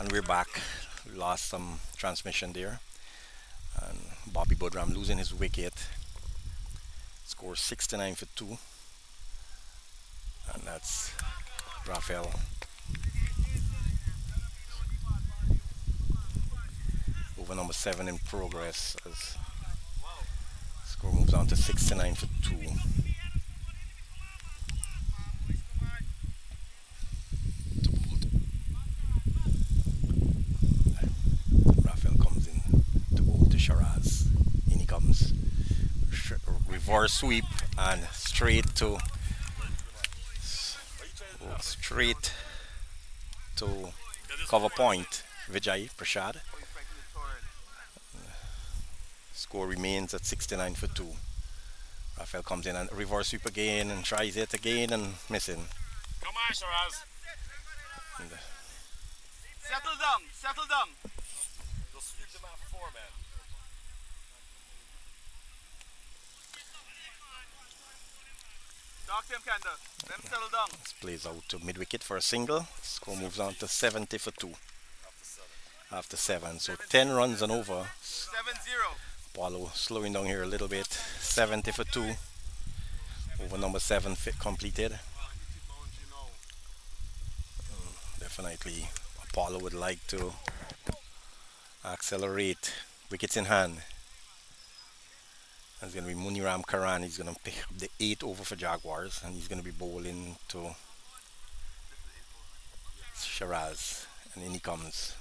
And we're back. We lost some transmission there. And Bobby Budram losing his wicket. Score 69 for 2. And that's Rafael. Over number 7 in progress as score moves on to 69 for 2. Rafael comes in to bowl to Shiraz. In he comes. Reverse sweep and straight to cover point. Vijay Prashad. Score remains at 69 for 2. Rafael comes in and reverse sweep again and tries it again and missing. Come on, Shiraz. And, Settle down, settle down. You'll sweep them out for 4, man. Talk to him, Kanda. Let him settle down. this plays out to mid wicket for a single. Score moves on to 70 for 2 after 7. So 10 runs and over. 7-0. Apollo slowing down here a little bit. 70 for 2. Over number 7 fit completed. Definitely Apollo would like to accelerate. Wickets in hand. It's going to be Muniram Karan. He's going to pick up the 8th over for Jaguars, and he's going to be bowling to Shiraz. And in he comes.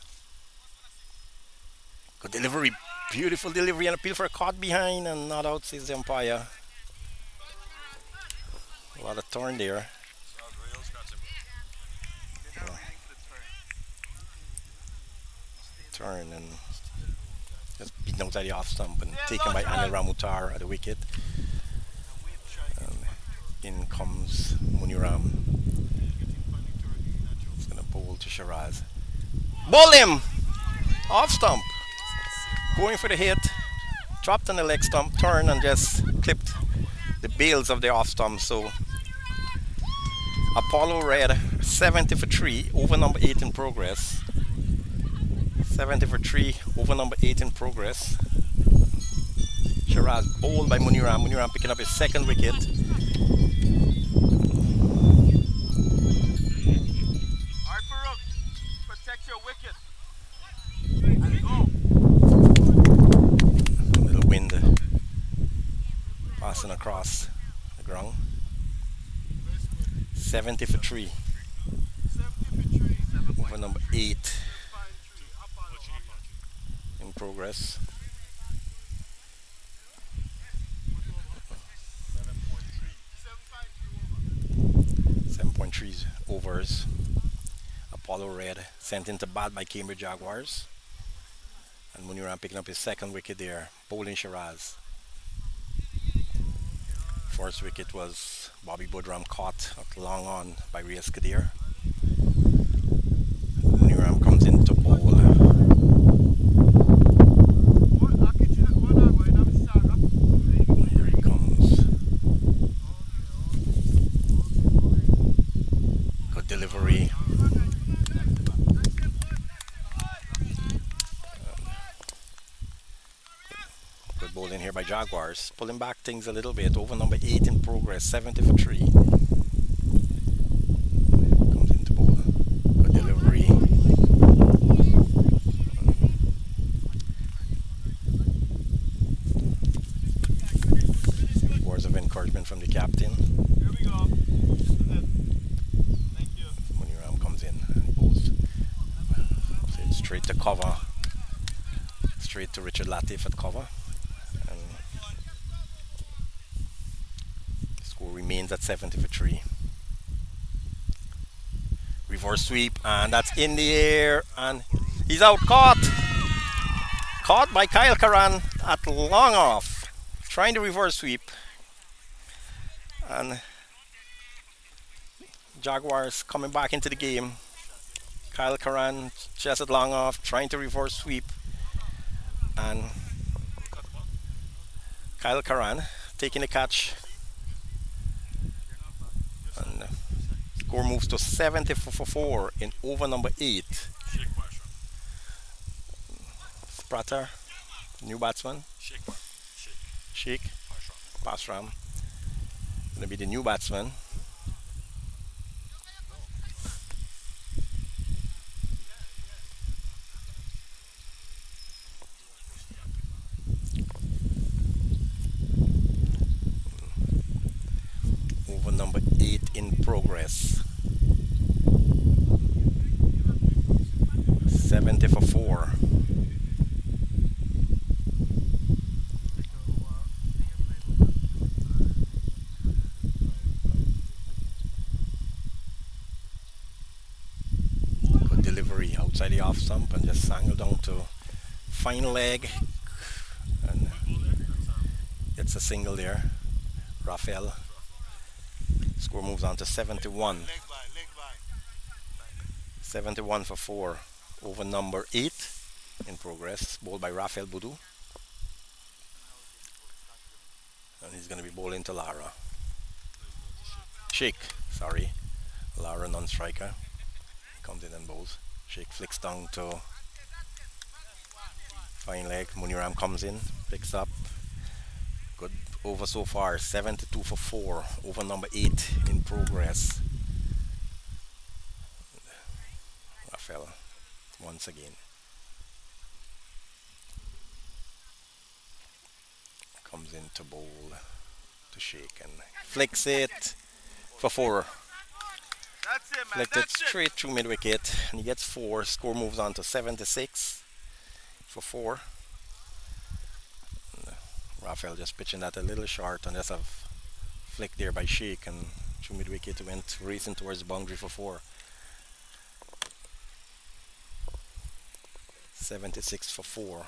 Good delivery. Beautiful delivery and appeal for a caught behind and not out, says the umpire. A lot of turn there. Turn and just beaten outside the off stump and taken by Anil Ramutar at the wicket. And in comes Muniram. He's going to bowl to Shiraz. Bowl him! Off stump. Going for the hit. Dropped on the leg stump, turn and just clipped the bails of the off stump. So Apollo Red 70 for 3 over number 8 in progress. 70 for 3 over number 8 in progress. Shiraz bowled by Muniram. Muniram picking up his 2nd wicket. Alright, Farooq. Protect your wicket. And go. A little wind passing across the ground. 70 for 3 over number 8 in progress. 7.3 overs. Apollo Red sent into bat by Cambridge Jaguars. And Muniram picking up his 2nd wicket there, bowling Shiraz. First wicket was Bobby Budram caught at long on by Reyes Kadir. Muniram comes in to bowl. Here he comes. Good delivery. Good bowling here by Jaguars. Pulling back things a little bit. Over number 8 in progress. 70 for 3. Comes into bowl. Good delivery. Words of encouragement from the captain. Here we go. Thank you. Muniram comes in and bowls straight to cover. Straight to Richard Latif at cover. And score remains at 70 for 3. Reverse sweep and that's in the air and he's out. Caught by Kyle Karan at long off. Trying to reverse sweep. And Jaguars coming back into the game. Kyle Karan just at long off, trying to reverse sweep. And Kyle Karan taking the catch. And score moves to 70 for 4 in over number 8. Prater, new batsman. Shake man. Shake. Sheik, Ashram. Pasram, gonna be the new batsman. Over number 8 in progress. 70 for 4. Good delivery outside the off stump and just angle down to fine leg and gets a single there. Rafael. Score moves on to 71. Leg by, leg by. 71 for 4. Over number 8 in progress. Bowled by Rafael Boudou. And he's going to be bowling to Lara. Sheikh, sorry. Lara non-striker. Comes in and bowls. Sheikh flicks down to fine leg. Muniram comes in, picks up. Good over so far. 72 for 4. Over number 8 in progress. Rafael once again. Comes in to bowl to Sheikh and flicks it for 4. That's it, man. Flicked it That's it. straight through mid wicket and he gets 4. Score moves on to 76 for 4. And, Rafael just pitching that a little short and just a flick there by Sheikh and through mid wicket went racing towards the boundary for 4. 76 for 4.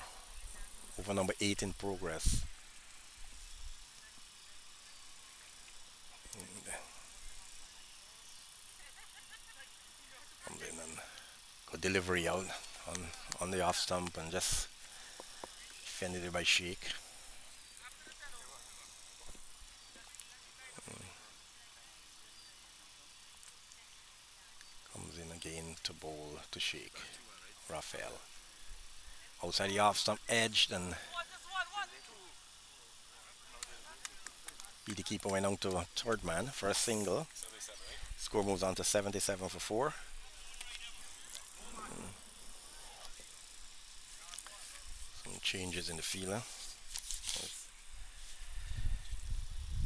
Over number 8 in progress. And, comes in and good delivery out on the off stump and just defended it by Sheikh. Comes in again to bowl to Sheikh. Rafael. Outside the off stump, edged and the keeper went on to a third man for a single. Score moves on to 77 for 4. Some changes in the fielder.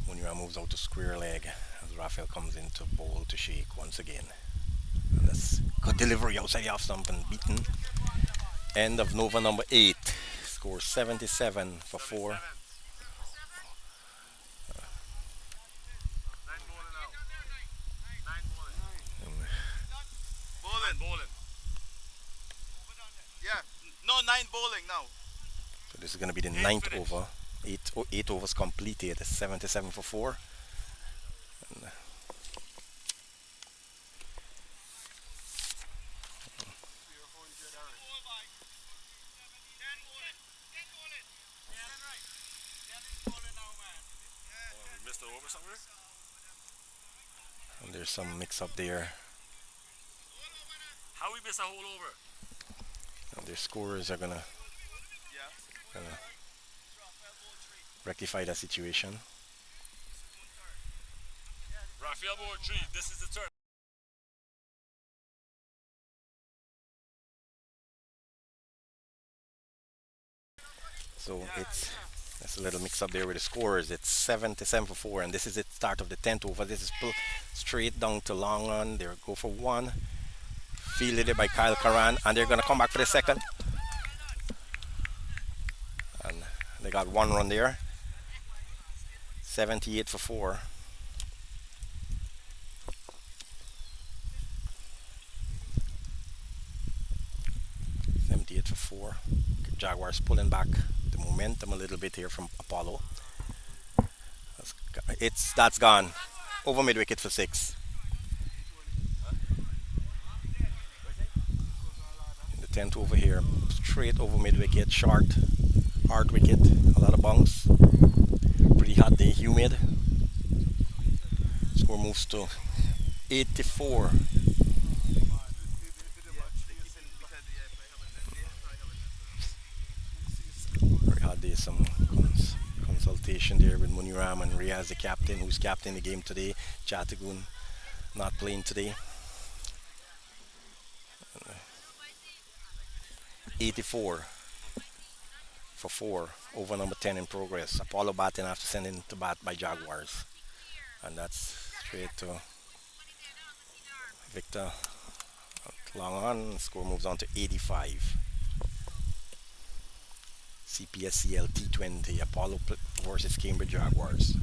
Munira moves out to square leg as Rafael comes in to bowl to Sheikh once again. And that's good delivery outside the off stump and beaten. End of Nova number 8. Score 77 for 4. Nine bowling now. Nine bowling. Bowling. Bowling. Yeah. No, 9 bowling now. So this is going to be the Eight ninth finished. over. 8 overs completed. 77 for 4. And, We missed the over somewhere? and there's some mix up there. How we missed a whole over? And their scorers are gonna Yeah. rectify that situation. Rafael board 3. This is the turn. So it's a little mix up there with the scores. It's 77 for 4, and this is the start of the 10th over. This is straight down to long run. They go for 1. Fielded by Kyle Karan, and they're gonna come back for the second. And they got 1 run there. 78 for 4. For 4. Jaguars pulling back the momentum a little bit here from Apollo. That's gone. Over mid wicket for 6. In the 10th over here, straight over mid wicket, short, hard wicket, a lot of bounce. Pretty hot day, humid. Score moves to 84. there's some consultation there with Muniram and Riaz, the captain, who's captain the game today. Chatagun not playing today. 84 for 4 over number 10 in progress. Apollo batting after sending to bat by Jaguars. And that's straight to Victor. Long on, score moves on to 85. CPSCL T20, Apollo versus Cambridge Jaguars.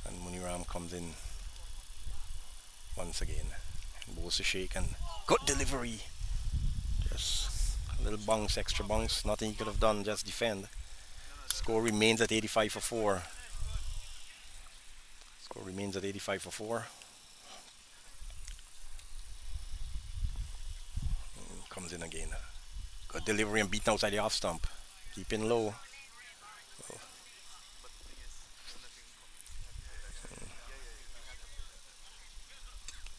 And Muniram comes in once again. Bows a shake and good delivery. Just a little bounce, extra bounce. Nothing he could have done, just defend. Score remains at 85 for 4. Score remains at 85 for 4. Comes in again. Good delivery and beaten outside the off stump. Keeping low.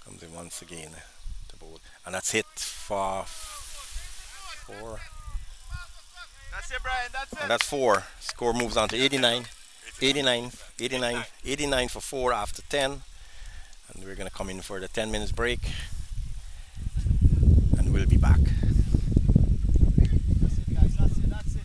Comes in once again. And that's hit for 4. That's it, Brian. That's it. And that's 4. Score moves on to 89. 89 for 4 after 10. And we're going to come in for the 10 minutes break. And we'll be back. That's it, guys. That's it. That's it.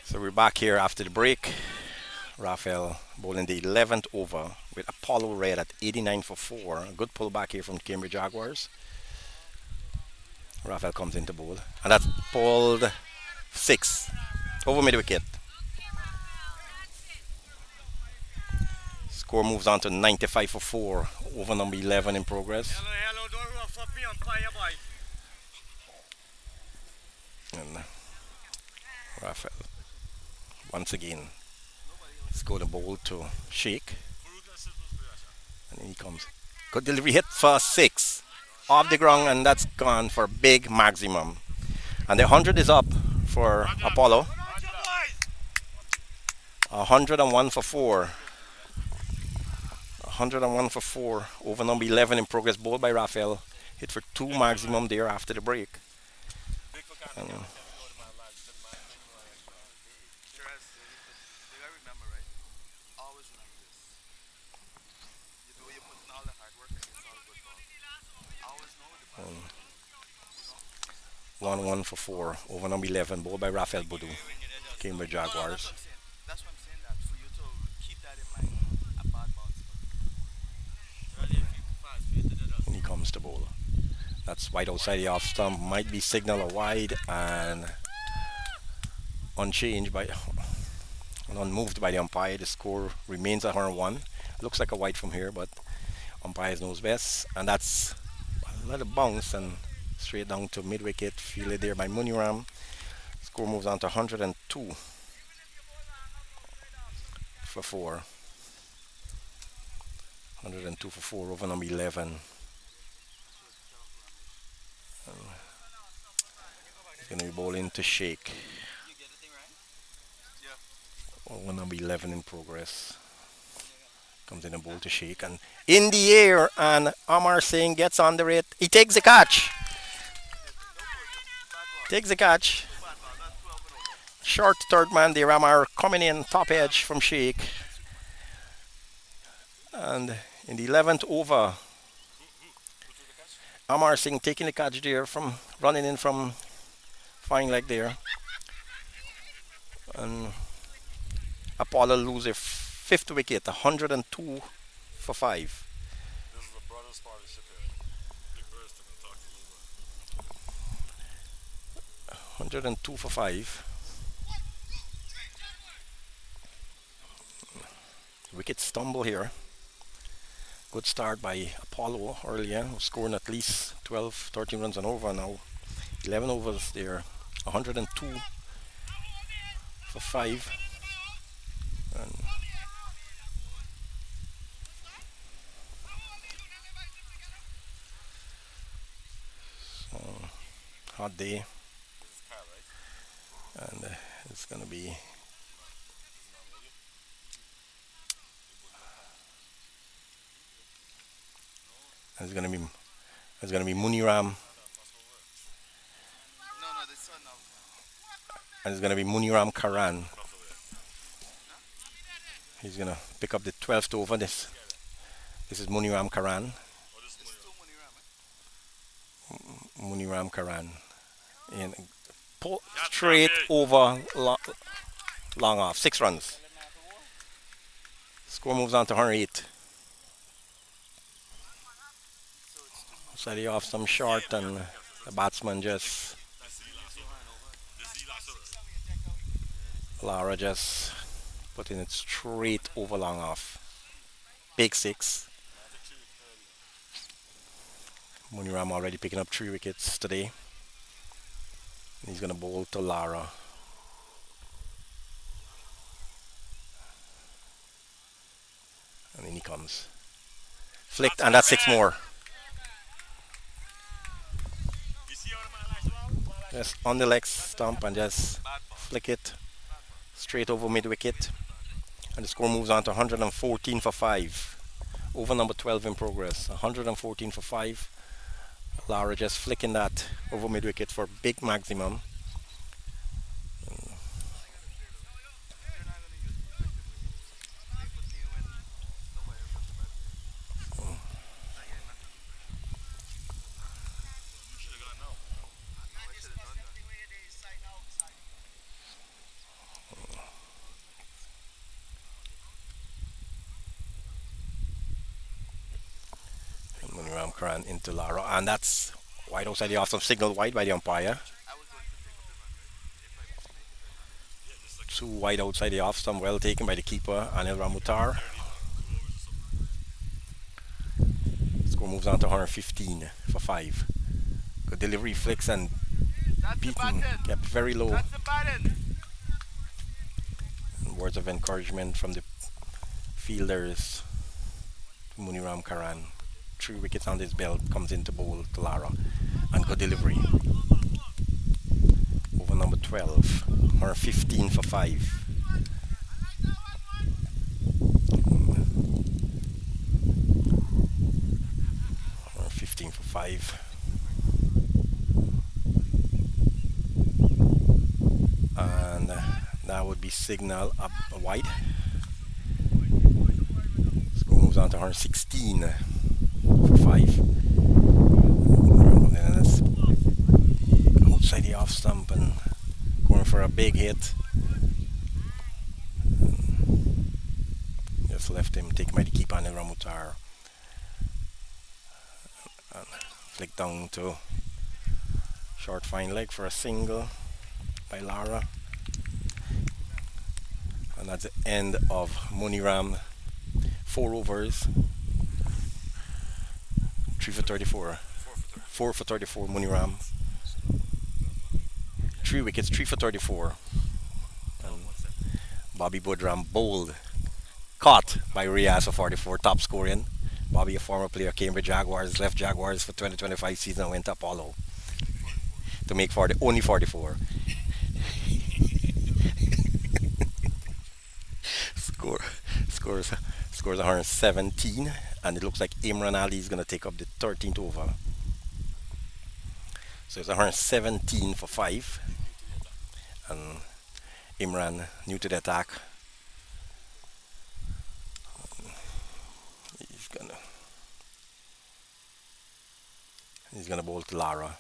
So we're back here after the break. Rafael bowling the 11th over with Apollo Red at 89 for 4. A good pullback here from Cambridge Jaguars. Rafael comes into bowl. And that's pulled 6 over mid wicket. Score moves on to 95 for 4. Over number 11 in progress. Hello, hello, don't rough up me on fire, boy. And Rafael once again is going to bowl to Sheikh. And he comes. Good delivery hit for 6 off the ground, and that's gone for big maximum. And the 100 is up for Apollo. 101 for 4. 101 for 4 over number 11 in progress, bowled by Rafael. Hit for 2 maximum there after the break. And Shiraz, you gotta remember, right? Always remember this. You do, you put in all the hard work and it's all good ball. Always know the ball. 1-1 for 4 over number 11, bowled by Rafael Boudou, Cambridge No, no, Jaguars. that's what I'm saying. That for you to keep that in mind. A bad bounce. And he comes to bowl. That's wide outside the off stump. Might be signal a wide and unchanged by and unmoved by the umpire. The score remains at 101. Looks like a wide from here, but umpires knows best. And that's a little bounce and straight down to mid wicket. Fielded there by Muniram. Score moves on to 102 for 4. 102 for 4 over number 11. He's going to be bowling to Sheikh. You get the thing right? Yeah. Over number 11 in progress. Comes in a bowl to Sheikh and in the air, and Amar Singh gets under it. He takes the catch. Takes the catch. Short third man there. Amar coming in top edge from Sheikh. And in the 11th over, Amar Singh taking the catch there from running in from fine leg there. And Apollo lose a 5th wicket, 102 for 5. This is a brothers partnership here. Big Burston and talk to Lula. 102 for 5. Wicket stumble here. Good start by Apollo earlier, scoring at least 12, 13 runs and over now. 11 overs there, 102 for 5. And so, hot day, This is Kyle, right? and it's gonna be it's gonna be Muniram, No, no, this one now. and it's gonna be Muniram Karan. He's gonna pick up the 12th over. This is Muniram Karan. Oh, this is It's money. too many ram, Muniram Karan. And pull That's straight right. over long off. 6 runs. Score moves on to 108. So they off some short, and the batsman just That's the last over. This is the last over. Lara just putting it straight over long off. Big 6. Muniram already picking up 3 wickets today. He's gonna bowl to Lara. And then he comes. Flicked, and that's 6 more. You see how the man likes to roll? Just on the leg stump and just bad ball. flick it straight over mid wicket. And the score moves on to 114 for 5. Over number 12 in progress. 114 for 5. Lara just flicking that over mid wicket for big maximum. You're not gonna use it effectively. They put me when nobody puts the bad there. You should have gone now. I should have done that. Muniram Karan into Lara, and that's wide outside the off stump, signal wide by the umpire. I was going to take up the run, right? If I make it or not. Two wide outside the off stump, well taken by the keeper, Anil Ramutar. Score moves on to 115 for 5. Good delivery, flicks, and That's the beaten, button. kept very low. That's the button. And words of encouragement from the fielders to Muniram Karan. 3 wickets on his belt, comes into bowl to Lara. And good delivery. Over number 12, 115 for 5. 115 for 5. And that would be signal up wide. Score moves on to 116 for 5. And that's outside the off stump and going for a big hit. Just left him, taken by the keeper on the Ramutar. And flick down to short fine leg for a single by Lara. And that's the end of Muniram. 4 overs. 3 for 34. 4 for 34 Muniram. 3 wickets, 3 for 34. And Bobby Budram bowled. Caught by Riaz for 44, top scoring. Bobby, a former player, Cambridge Jaguars, left Jaguars for 2025 season and went to Apollo to make only 44. Score, scores, scores 117, and it looks like Imran Ali is going to take up the 13th over. So it's 117 for 5, and Imran new to the attack. He's gonna bowl to Lara.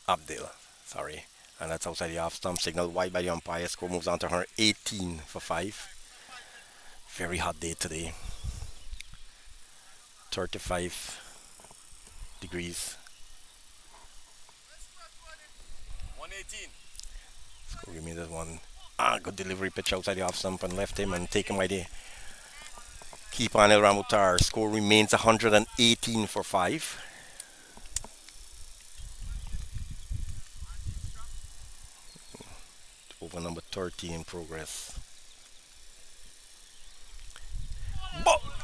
Abdil, sorry. And that's outside the off stump. Signal wide by the umpire. Score moves on to 118 for 5. Very hot day today. 35 degrees. 118. Score give me this one. Good delivery pitch outside the off stump and left him and taken by the keep on El Ramutar. Score remains 118 for 5. Over number 30 in progress.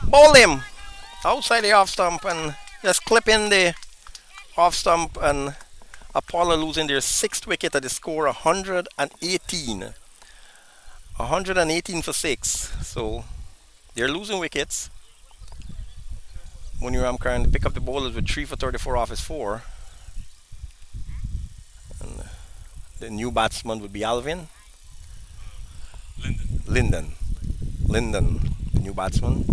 Bowl him outside the off stump and just clip in the off stump, and Apollo losing their 6th wicket at the score 118. 118 for 6. So they're losing wickets. Muniram Karan pick up the bowlers with 3 for 34 off his 4. And the new batsman would be Alvin. Linden. Linden, the new batsman.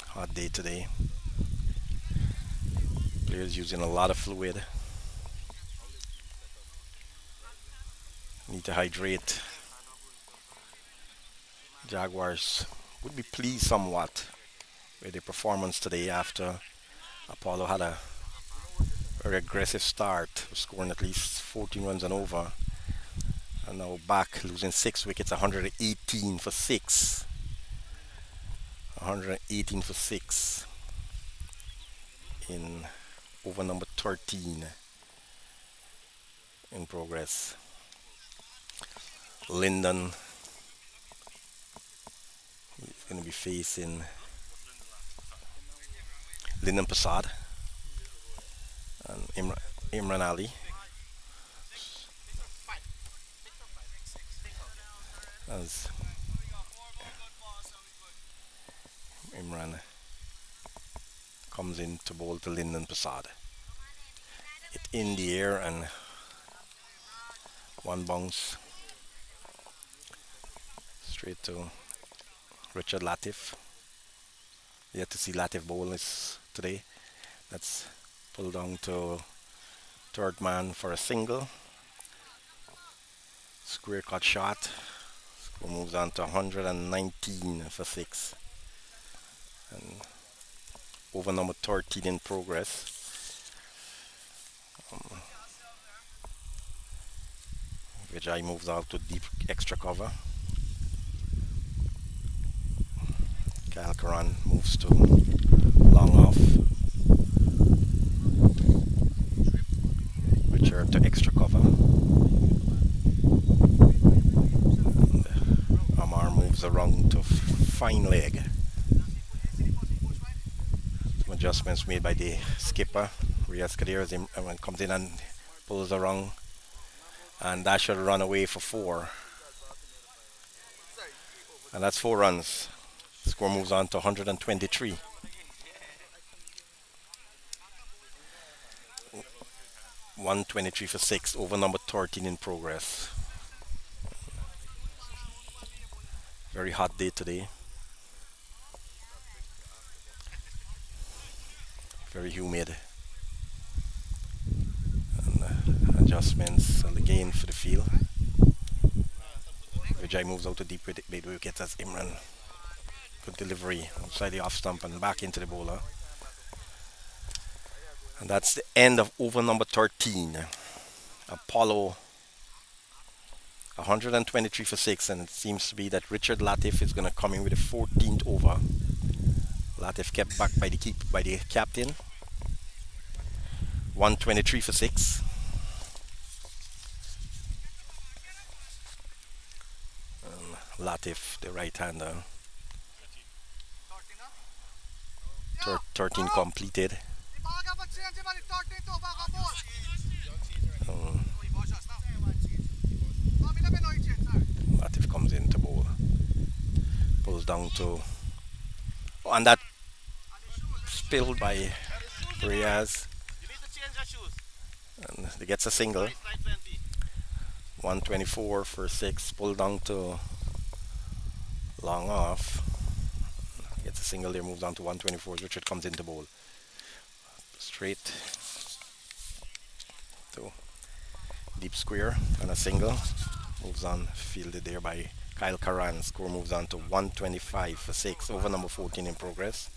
Hot day today. Players using a lot of fluid. Need to hydrate. Jaguars would be pleased somewhat with the performance today after Apollo had a very aggressive start, scoring at least 14 runs and over. And now back losing 6 wickets, 118 for 6. 118 for 6 in over number 13 in progress. Linden is going to be facing Linden Prasad and Imran Ali. As Imran comes in to bowl to Linden Prasad. It in the air and one bounce straight to Richard Latif. Yet to see Latif bowl this today. That's pulled down to Third man for a single. Square cut shot. Score moves on to 119 for 6. And over number 13 in progress. Vijay moves out to deep extra cover. Kyle Karan moves to long off. Richard to extra cover. And Amar moves around to fine leg. Some adjustments made by the skipper. Riaz Kadir comes in and pulls around. And that should run away for 4. And that's 4 runs. The score moves on to 123. 123 for 6 over number 13 in progress. Very hot day today. Very humid. And adjustments on the gain for the field. Vijay moves out to deep with wicket as Imran. Good delivery outside the off stump and back into the bowler. And that's the end of over number 13. Apollo 123 for 6, and it seems to be that Richard Latif is going to come in with the 14th over. Latif kept back by the captain. 123 for 6. And Latif, the right-hander. 13 completed. Latif comes in to bowl. Pulls down to... Oh, and that spilled by Riaz. And he gets a single. 124 for 6. Pull down to long off. Gets a single there, moves on to 124. Richard comes in to bowl. Straight to deep square and a single. Moves on, fielded there by Kyle Karan. Score moves on to 125 for 6. Over number 14 in progress.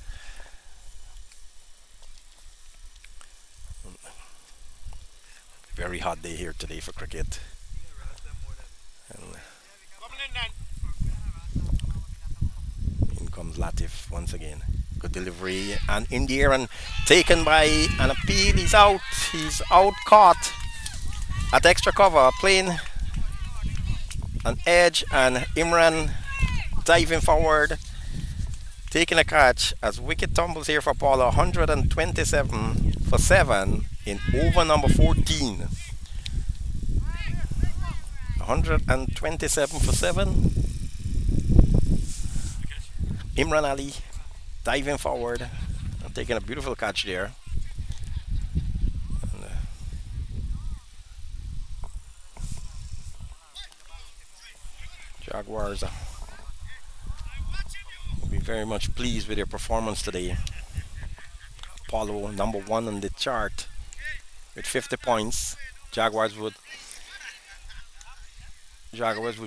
Very hot day here today for cricket. And in comes Latif once again. Good delivery and in the air and taken by an appeal. He's out. He's out caught at extra cover, playing an edge, and Imran diving forward, taking a catch as wicket tumbles here for Paula. 127 for 7 in over number 14. 127 for 7. Imran Ali diving forward and taking a beautiful catch there. And, Jaguars will be very much pleased with their performance today. Apollo number 1 on the chart with 50 points. Jaguars would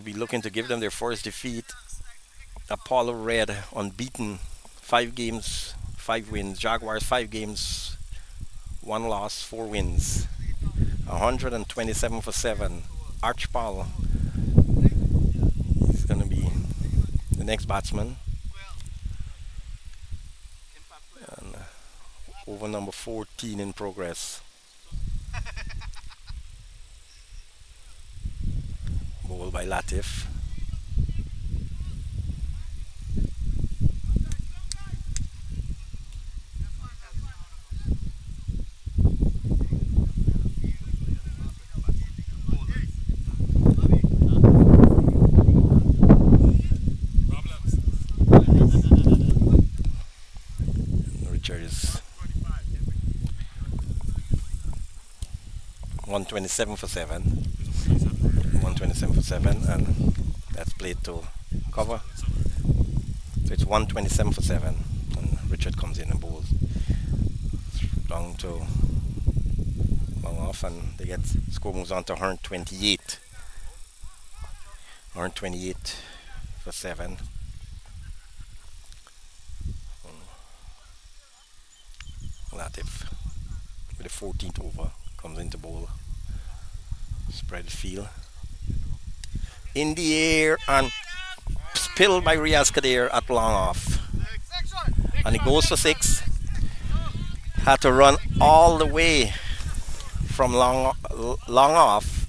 be looking to give them their first defeat. Apollo Red unbeaten, 5 games, 5 wins. Jaguars 5 games, 1 loss, 4 wins. 127 for 7. Archpal is going to be the next batsman. And over number 14 in progress. Ball by Latif. Richard is 127 for 7. 127 for 7, and that's played to cover. So it's 127 for 7, and Richard comes in and bowls down to long off, and they get score moves on to 128. 128 for 7. Latif with the 14th over comes into bowl. Spread field. In the air and spilled by Riaz Kadir at long off. And it goes for 6. Had to run all the way from long off,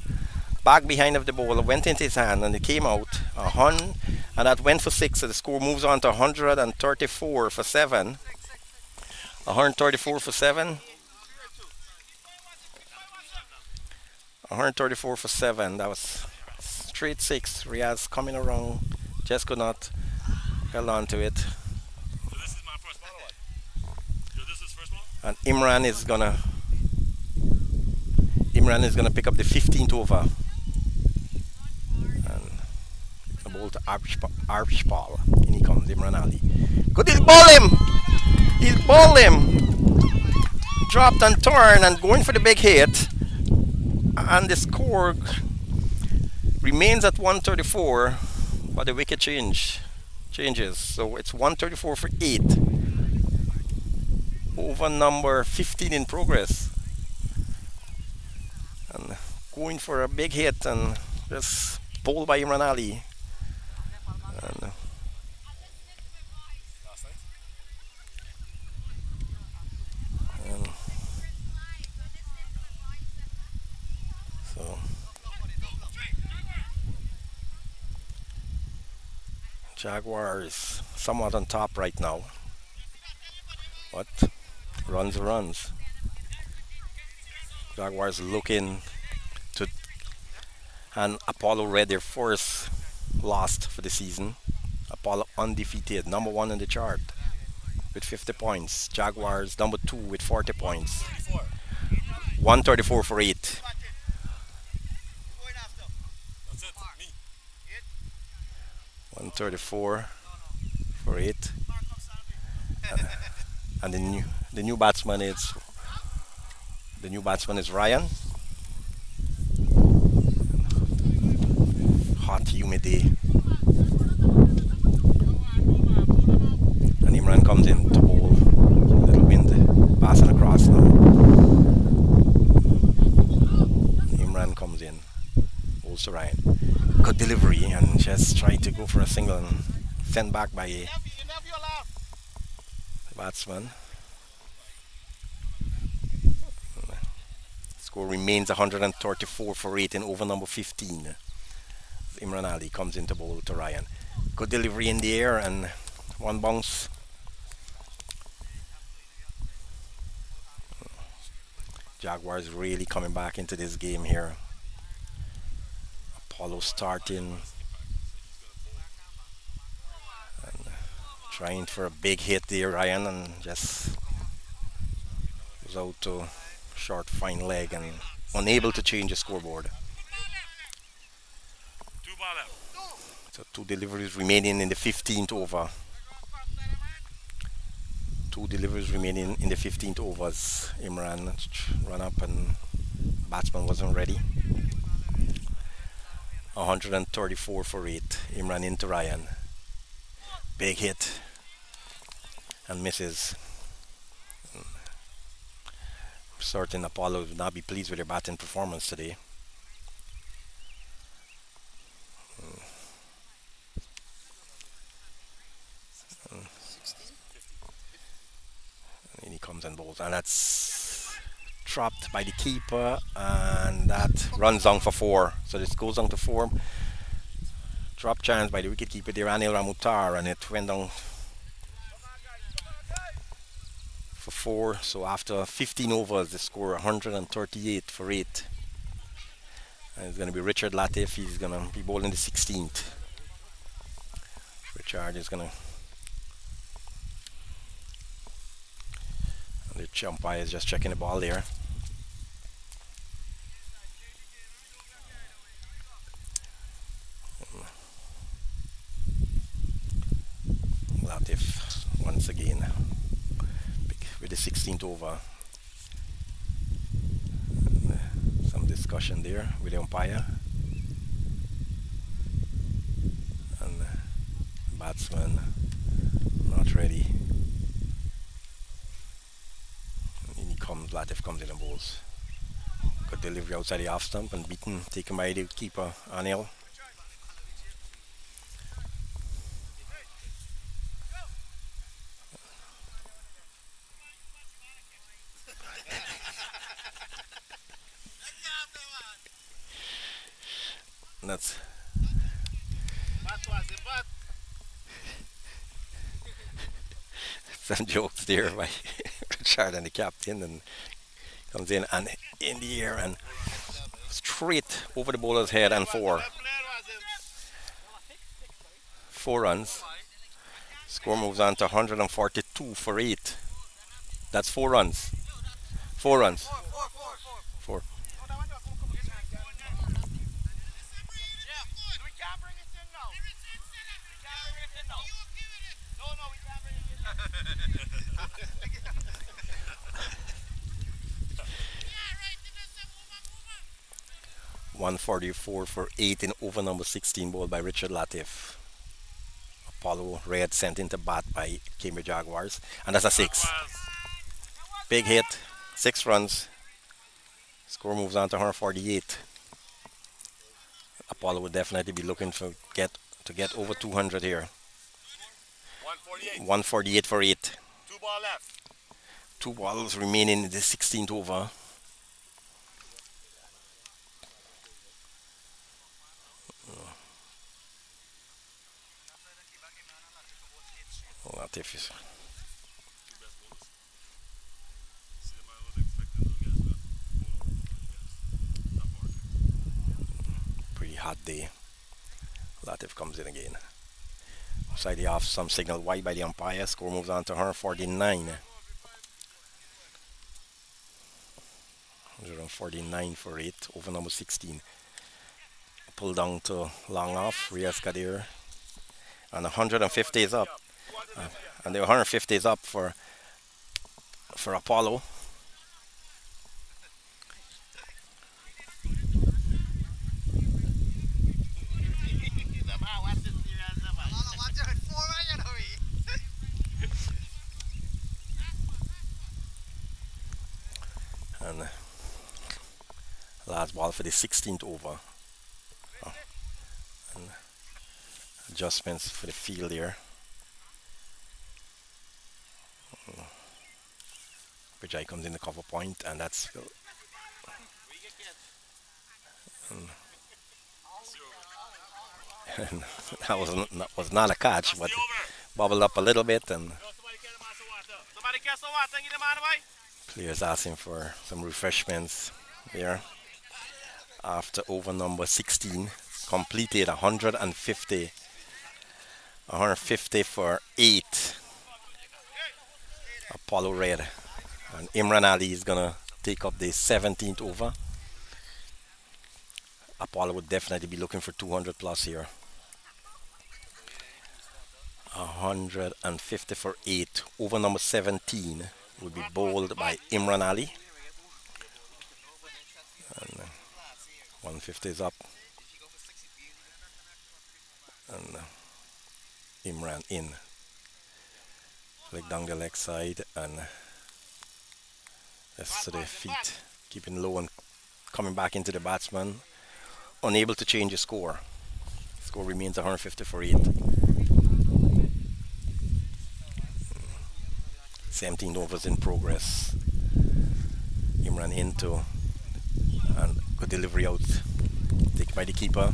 back behind of the ball, went into his hand, and it came out and that went for 6. So the score moves on to 134 for 7. 134 for 7. 134 for 7. That was straight 6. Riaz coming around, just could not hold on to it. So this is my first ball. Yo, this is first ball. And Imran is gonna pick up the 15th over. And the ball to Archball. In he comes, Imran Ali. Could he ball him? He's balled him. Dropped and turned and going for the big hit. And the score remains at 134, but the wicket changes. So it's 134 for 8. Over number 15 in progress. And going for a big hit and just bowled by Imran Ali. And so Jaguars somewhat on top right now. What? Runs. Jaguars looking to, and Apollo read their first loss for the season. Apollo undefeated, number 1 in the chart with 50 points. Jaguars number 2 with 40 points. 134 for 8. That's it. Me. 134 for 8. And the new batsman is Ryan. Hot, humid day. And Imran comes in to bowl. Little wind passing across now. Imran comes in. Bowls to Ryan. Good delivery and just tried to go for a single and sent back by the batsman. Score remains 134 for 8 in over number 15. Imran Ali comes into bowl to Ryan. Good delivery in the air and one bounce. Jaguars really coming back into this game here. Apollo starting and trying for a big hit there, Ryan, and just goes out to short fine leg and unable to change the scoreboard. 2 ball left. So 2 deliveries remaining in the 15th over. 2 deliveries remaining in the 15th overs. Imran run up and batsman wasn't ready. 134 for 8. Imran into Ryan. Big hit and misses. Certain Apollo would not be pleased with their batting performance today. And he comes and bowls, and that's trapped by the keeper, and that runs down for 4. So this goes down to 4. Drop chance by the wicketkeeper there, Anil Ramutar, and it went down for 4. So after 15 overs, the score 138 for 8. And it's going to be Richard Latif. He's going to be bowling the 16th. Richard is going to. The umpire is just checking the ball there. Latif once again with the 16th over. Some discussion there with the umpire and batsman not ready. And he comes, Latif comes in and bowls. Good delivery outside the off stump and beaten, taken by the keeper, Anil. And that's some jokes there by Richard and the captain, and comes in and in the air and straight over the bowler's head and four runs. Score moves on to 142 for 8. That's 4 runs. 4 runs. Four. No, we can't bring it in now. 144 for 8 in over number 16 ball by Richard Latif. Apollo Red sent into bat by Cambridge Jaguars. And that's a 6. Big hit. 6 runs. Score moves on to 148. Apollo would definitely be looking to get over 200 here. 148. 148 for 8. 2 ball left. 2 balls remaining in the 16th over. Latif is pretty hot day. Latif comes in again. Outside the off, some signal wide by the umpire. Score moves on to 149. 149 for 8 over number 16. Pull down to long off. Riaz Kadir. And 150 is up. And the 150 is up for Apollo. And last ball for the 16th over. And adjustments for the field here. Vijay comes in the cover point, and that's and that was not a catch, but bubbled up a little bit, and players asking for some refreshments there after over number 16 completed 150 for 8. Apollo Red, and Imran Ali is gonna take up the 17th over. Apollo would definitely be looking for 200 plus here. 150 for 8 over number 17 would be bowled by Imran Ali, and 150 is up, and Imran in. Flick down the leg side and just to the feet, keeping low and coming back into the batsman. Unable to change the score. Score remains 150 for 8. 17 overs in progress. Imran into and good delivery out. Taken by the keeper.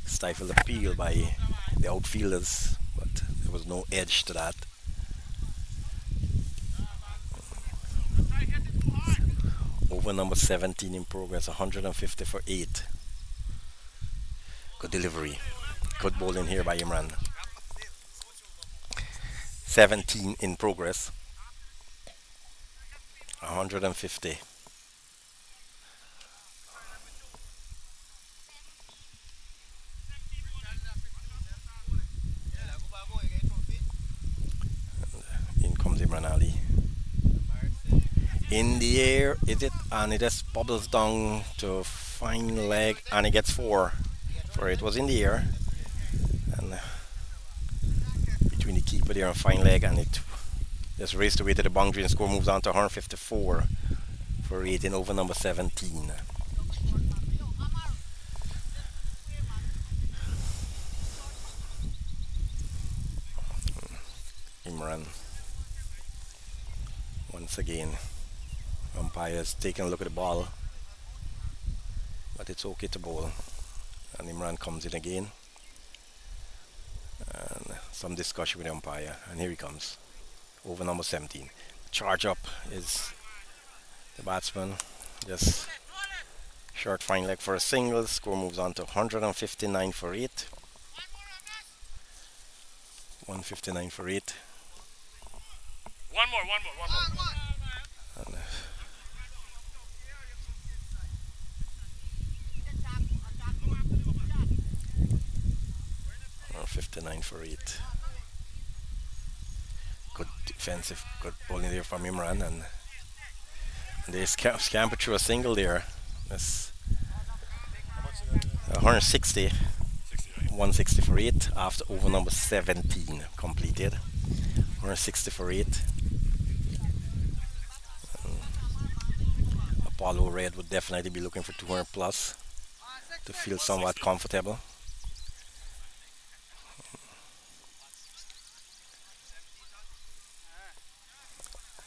Stifled appeal by the outfielders, but there was no edge to that. Over number 17 in progress, 150 for 8. Good delivery. Good bowling here by Imran. 17 in progress, 150. In comes Imran Ali. In the air, is it? And it just bubbles down to fine leg, and it gets four. For it was in the air, and between the keeper there and fine leg, and it just raced away to the boundary, and score moves on to 154 for 8 in over number 17. Imran once again. Umpire's taking a look at the ball, but it's okay to bowl. And Imran comes in again, and some discussion with the umpire, and here he comes. Over number 17. Charge up is the batsman. Just short fine leg for a single. Score moves on to 159 for 8. 159 for 8. One more, one more, one more. And 159 for 8. Good defensive, good bowling there from Imran, and they scampered through a single there. That's How much did I do? 160, 60, right? 160 for 8 after over number 17 completed. 160 for 8. Apollo Red would definitely be looking for 200 plus to feel somewhat comfortable.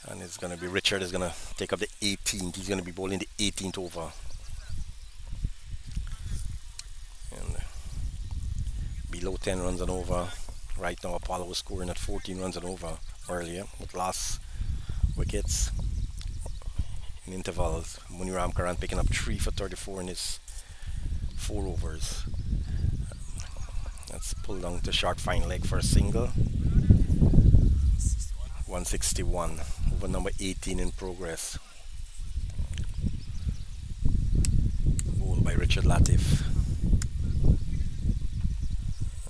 And it's going to be Richard is going to take up the 18th. He's going to be bowling the 18th over. And below 10 runs and over. Right now, Apollo was scoring at 14 runs and over earlier with last wickets in intervals. Muniram Karan picking up 3 for 34 in his 4 overs. Let's pull down to short fine leg for a single. 161 over number 18 in progress. Bowled by Richard Latif.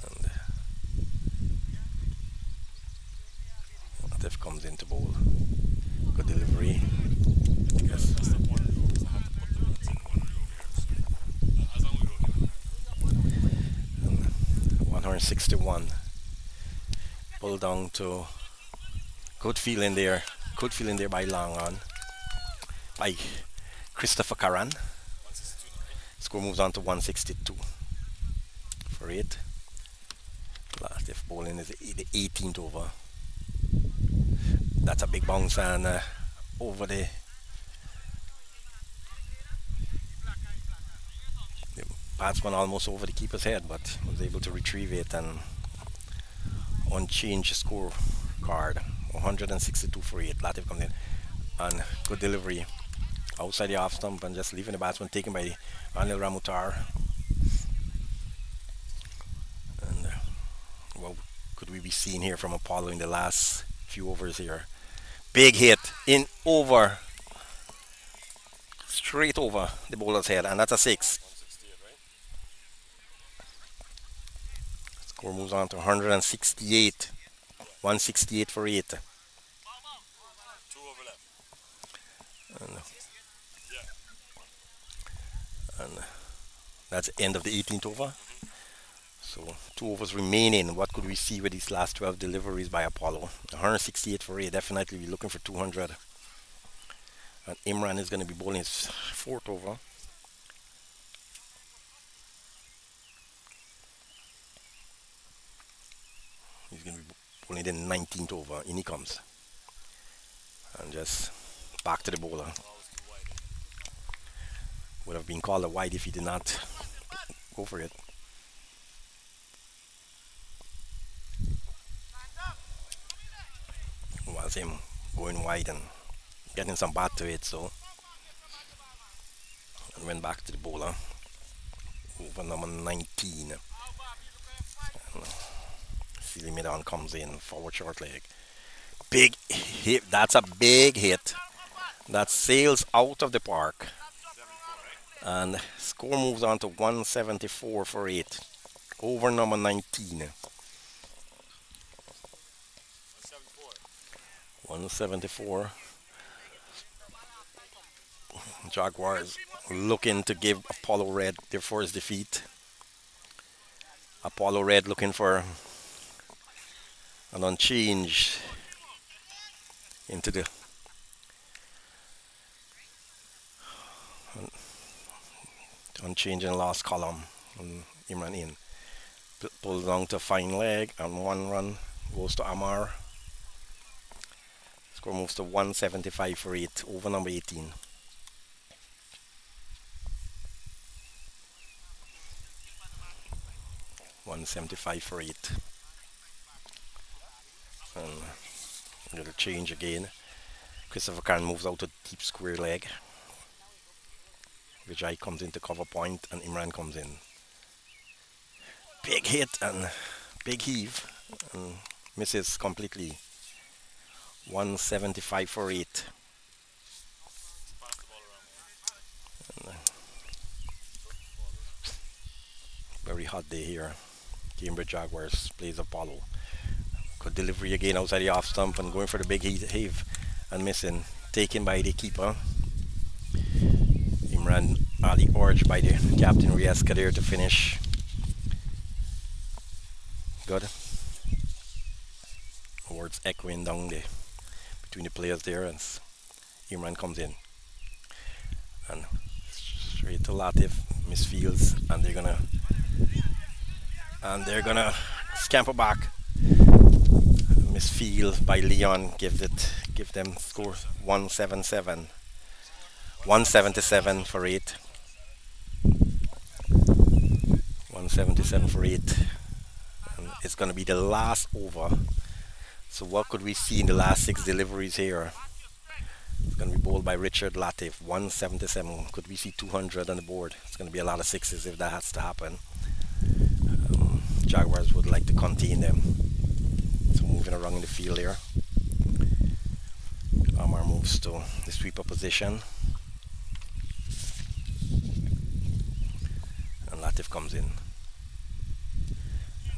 And Latif comes into bowl. Good delivery. Yes. That's the one of those. I have to put the runs in one over here. So, as long as we go, And 161. Pull down to good feeling there. Good feeling there by long on. By Christopher Karan. 162 now, right? Score moves on to 162 for 8. Last if bowling is the 18th over. That's a big bounce, and over the batsman almost over the keeper's head, but was able to retrieve it and unchanged score card. 162 for 8. Latif comes in and good delivery outside the off stump and just leaving the batsman taken by Anil Ramutar. And what could we be seeing here from Apollo in the last few overs here? Big hit in over, straight over the bowler's head, and that's a 6. 168, right? Score moves on to 168. Yeah. 168 for 8. 2 over left. And, Yeah. and that's the end of the 18th over. Mm-hmm. So 2 overs remaining. What could we see with these last 12 deliveries by Apollo? 168 for 8. Definitely be looking for 200. And Imran is going to be bowling his 4th over. He's going to be bowling the 19th over. In he comes. And just back to the bowler. Ball was too wide. Would have been called a wide if he did not go for it. Was him going wide and getting some bat to it, so and went back to the bowler over number 19. And Sealy Midon comes in, forward short leg. Big hit, that's a big hit. That sails out of the park. 74, right? And score moves on to 174 for 8. Over number 19. 174. 174. Jaguars looking to give Apollo Red their first defeat. Apollo Red looking for an unchange into the unchanging last column. And Imran in. Pulls down to fine leg and one run goes to Amar. Score moves to 175 for 8 over number 18. $175 for 8. And a little change again. Christopher Khan moves out to deep square leg. Vijay comes into cover point and Imran comes in. Big hit and big heave and misses completely. 175 for 8. Pass the ball around. Very hot day here. Cambridge Jaguars plays Apollo. Good delivery again outside the off stump and going for the big heave and missing. Taken by the keeper. Imran Ali urged by the captain Riaz Kadir to finish. Good. Words echoing down the between the players there as Imran comes in. And straight to Latif, misfields, and they're gonna scamper back. Misfield by Leon give them score 177. 177 for 8. 177 for 8. And it's gonna be the last over. So what could we see in the last 6 deliveries here? It's going to be bowled by Richard Latif, 177. Could we see 200 on the board? It's going to be a lot of sixes if that has to happen. Jaguars would like to contain them. So moving around in the field here. Amar moves to the sweeper position. And Latif comes in.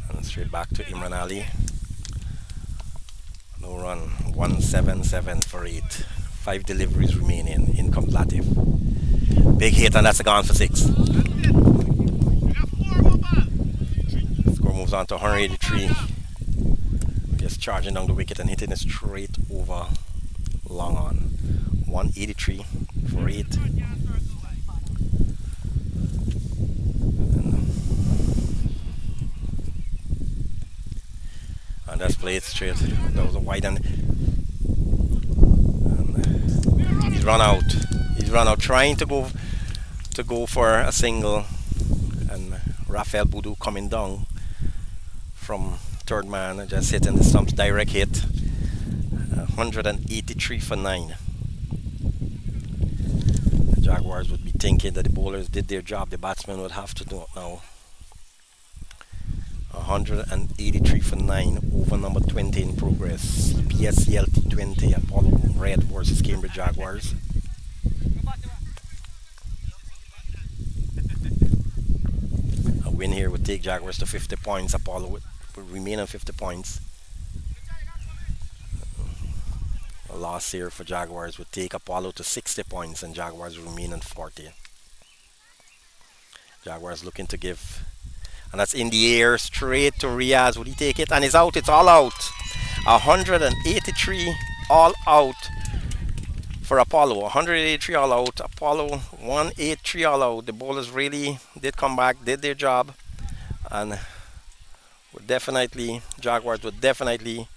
And straight back to Imran Ali. No run, 177 for 8. 5 deliveries remaining. In comes Latif. Big hit and that's a gone for 6. Score moves on to 183. Just charging down the wicket and hitting it straight over long on. 183 for 8. And that's played straight. That was a wide and he's run out. He's run out trying to go for a single, and Rafael Boudou coming down from third man and just hitting the stumps, direct hit. 183 for 9. The Jaguars would be thinking that the bowlers did their job. The batsmen would have to do it now. 183 for 9 over number 20 in progress. PSCL T20 Apollo Red versus Cambridge Jaguars. A win here would take Jaguars to 50 points. Apollo would remain on 50 points. A loss here for Jaguars would take Apollo to 60 points and Jaguars remain on 40. Jaguars looking to give. And that's in the air, straight to Riaz. Would he take it? And it's out. It's all out. 183 all out for Apollo. 183 all out. Apollo 183 all out. The bowlers really did come back, did their job. And would definitely, Jaguars would definitely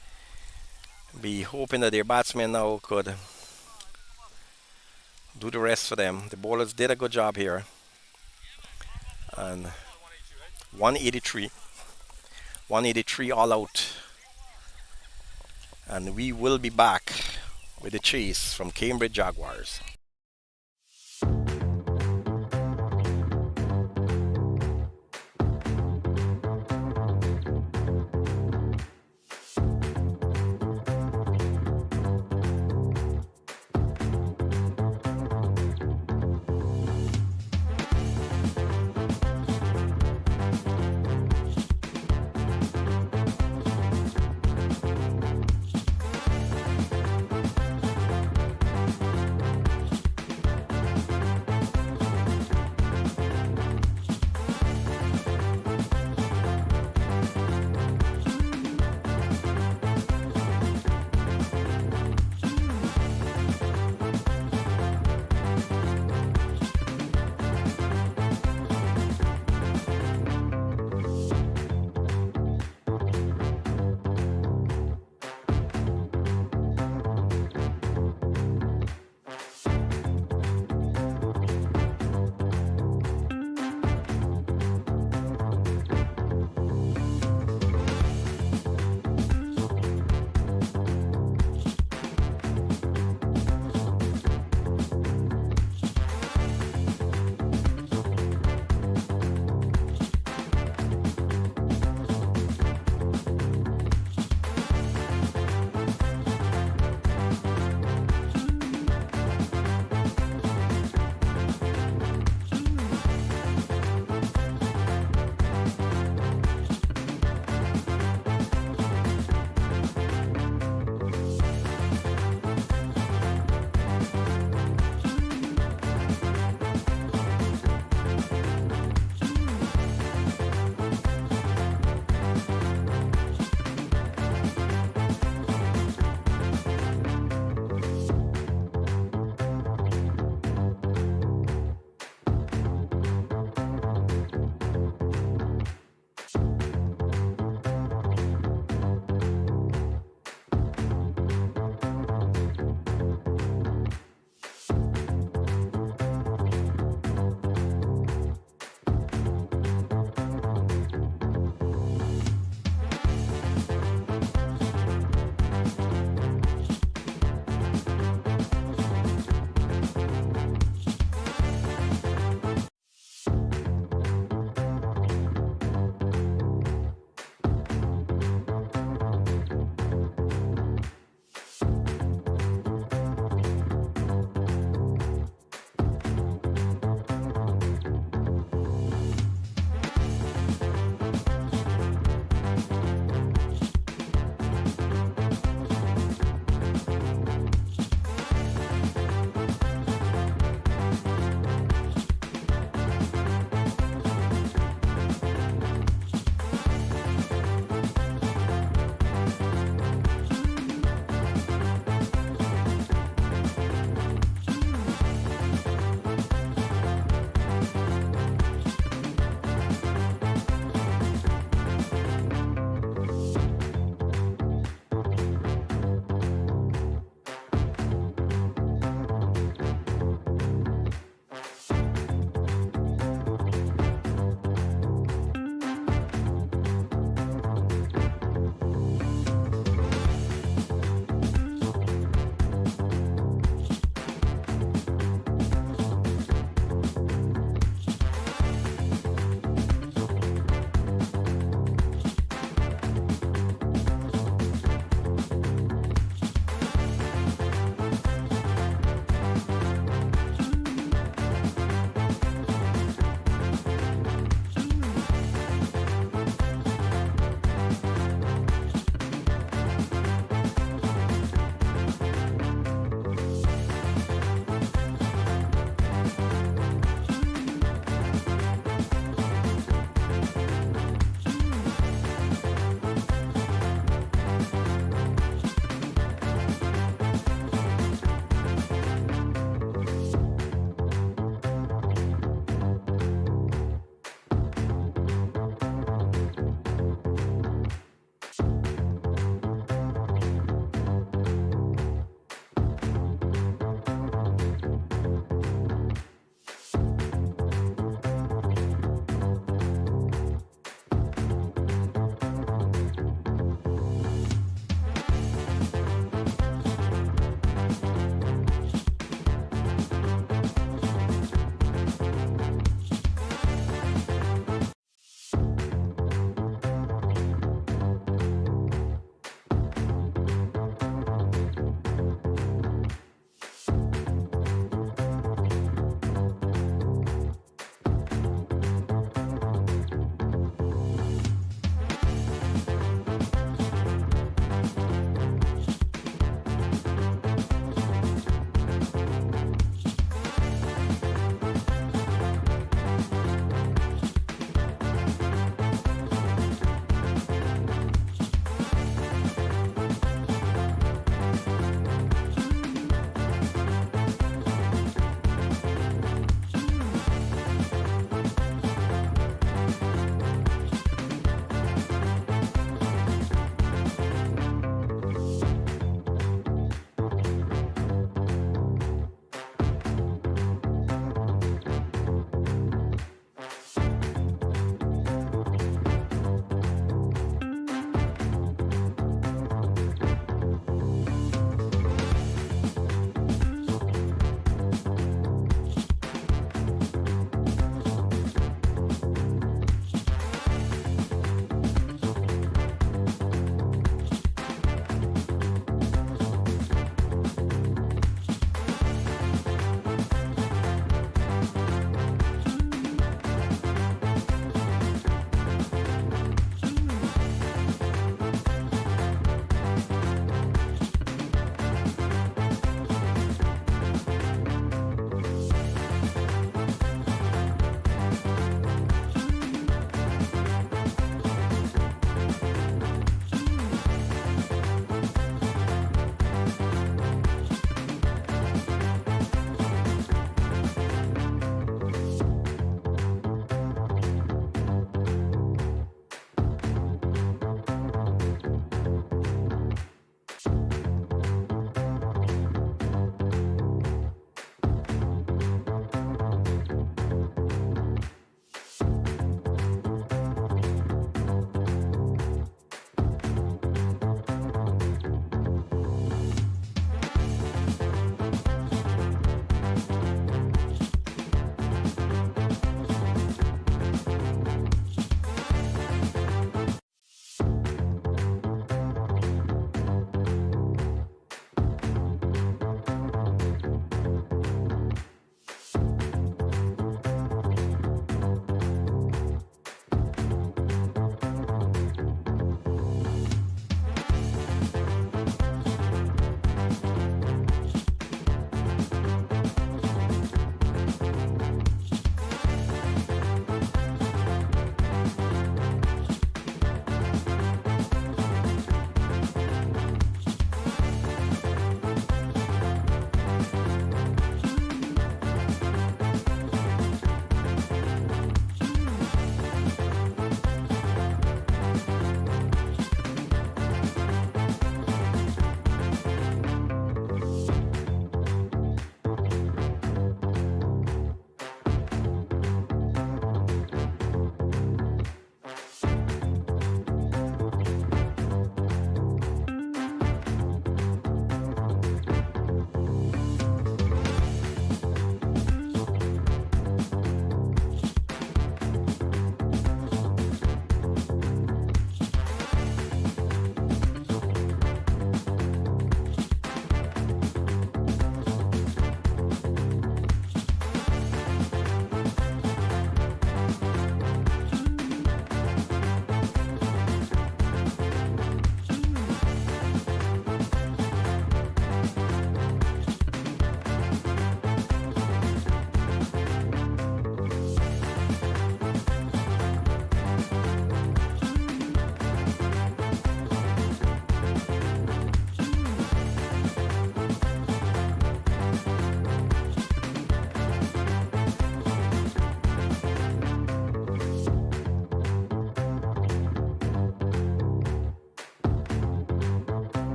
be hoping that their batsmen now could do the rest for them. The bowlers did a good job here. And 183 all out, and we will be back with the chase from Cambridge Jaguars.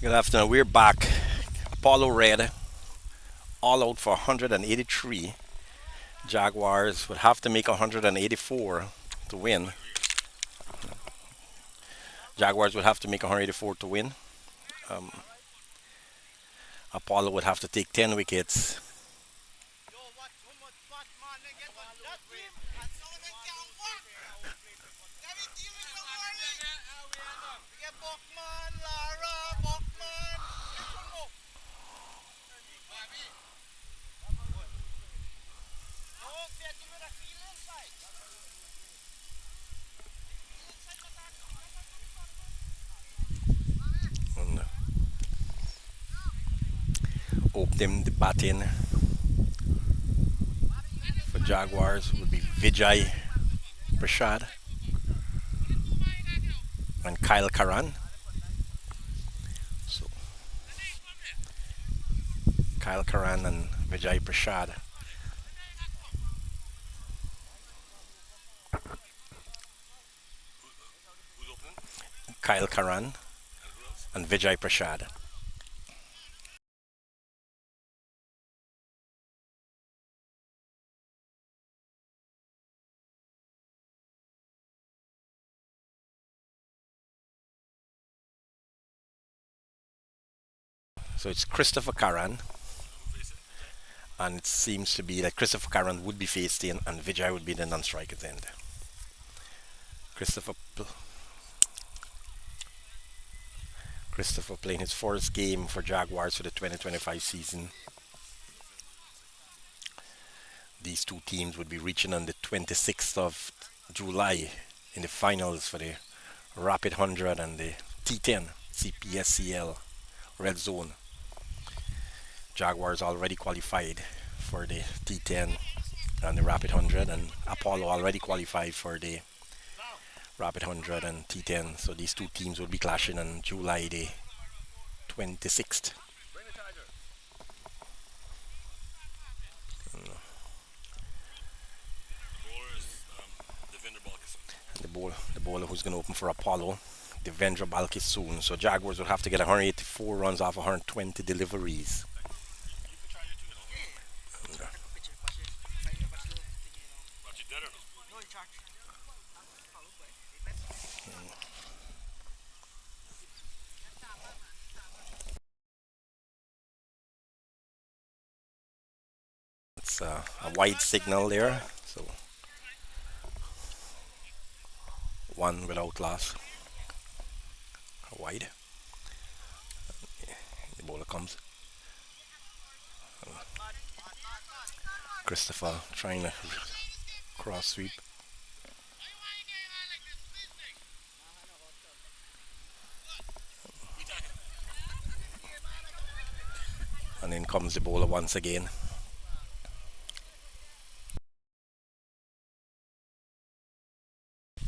Good afternoon. We're back. Apollo Red all out for 183. Jaguars would have to make 184 to win. Jaguars would have to make 184 to win. Um, Apollo would have to take 10 wickets. And opening the batting for Jaguars would be Vijay Prashad and Kyle Karan. So Kyle Karan and Vijay Prashad. Who's opening? Kyle Karan And who else? and Vijay Prashad. So it's Christopher Karan, Who facing? and it seems to be that Christopher Karan would be faced in and Vijay would be the non-striker's end. Christopher Christopher playing his first game for Jaguars for the 2025 season. These two teams would be reaching on the 26th of July in the finals for the Rapid 100 and the T10 CPSCL Red Zone. Jaguars already qualified for the T10 and the Rapid 100, and Apollo already qualified for the Rapid 100 and T10. So these two teams will be clashing on July the 26th. Bring the charger. Bowler is Devinder Balkison. The bowler who's going to open for Apollo, Devendra Balkis soon. So Jaguars will have to get 184 runs off 120 deliveries. You can try your too, you know. Watch it dead or no? It's a wide signal there. So one without loss. Wide. The bowler comes. Christopher trying to cross sweep. And in comes the bowler once again.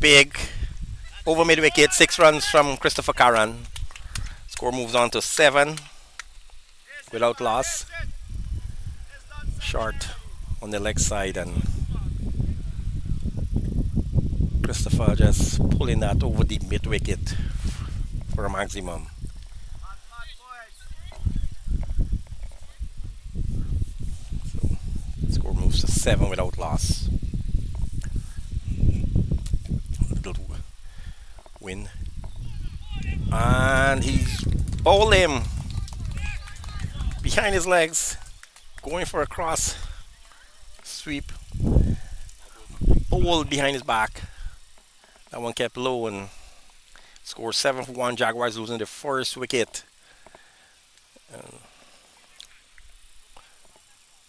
Big over mid wicket, 6 runs from Christopher Karan. Score moves on to 7 without loss. Short on the leg side, and Christopher just pulling that over the mid wicket for a maximum. So score moves to 7 without loss. Little win, and he's bowled him behind his legs, going for a cross sweep, bowl behind his back. That one kept low and score 7 for 1. Jaguars losing their first wicket.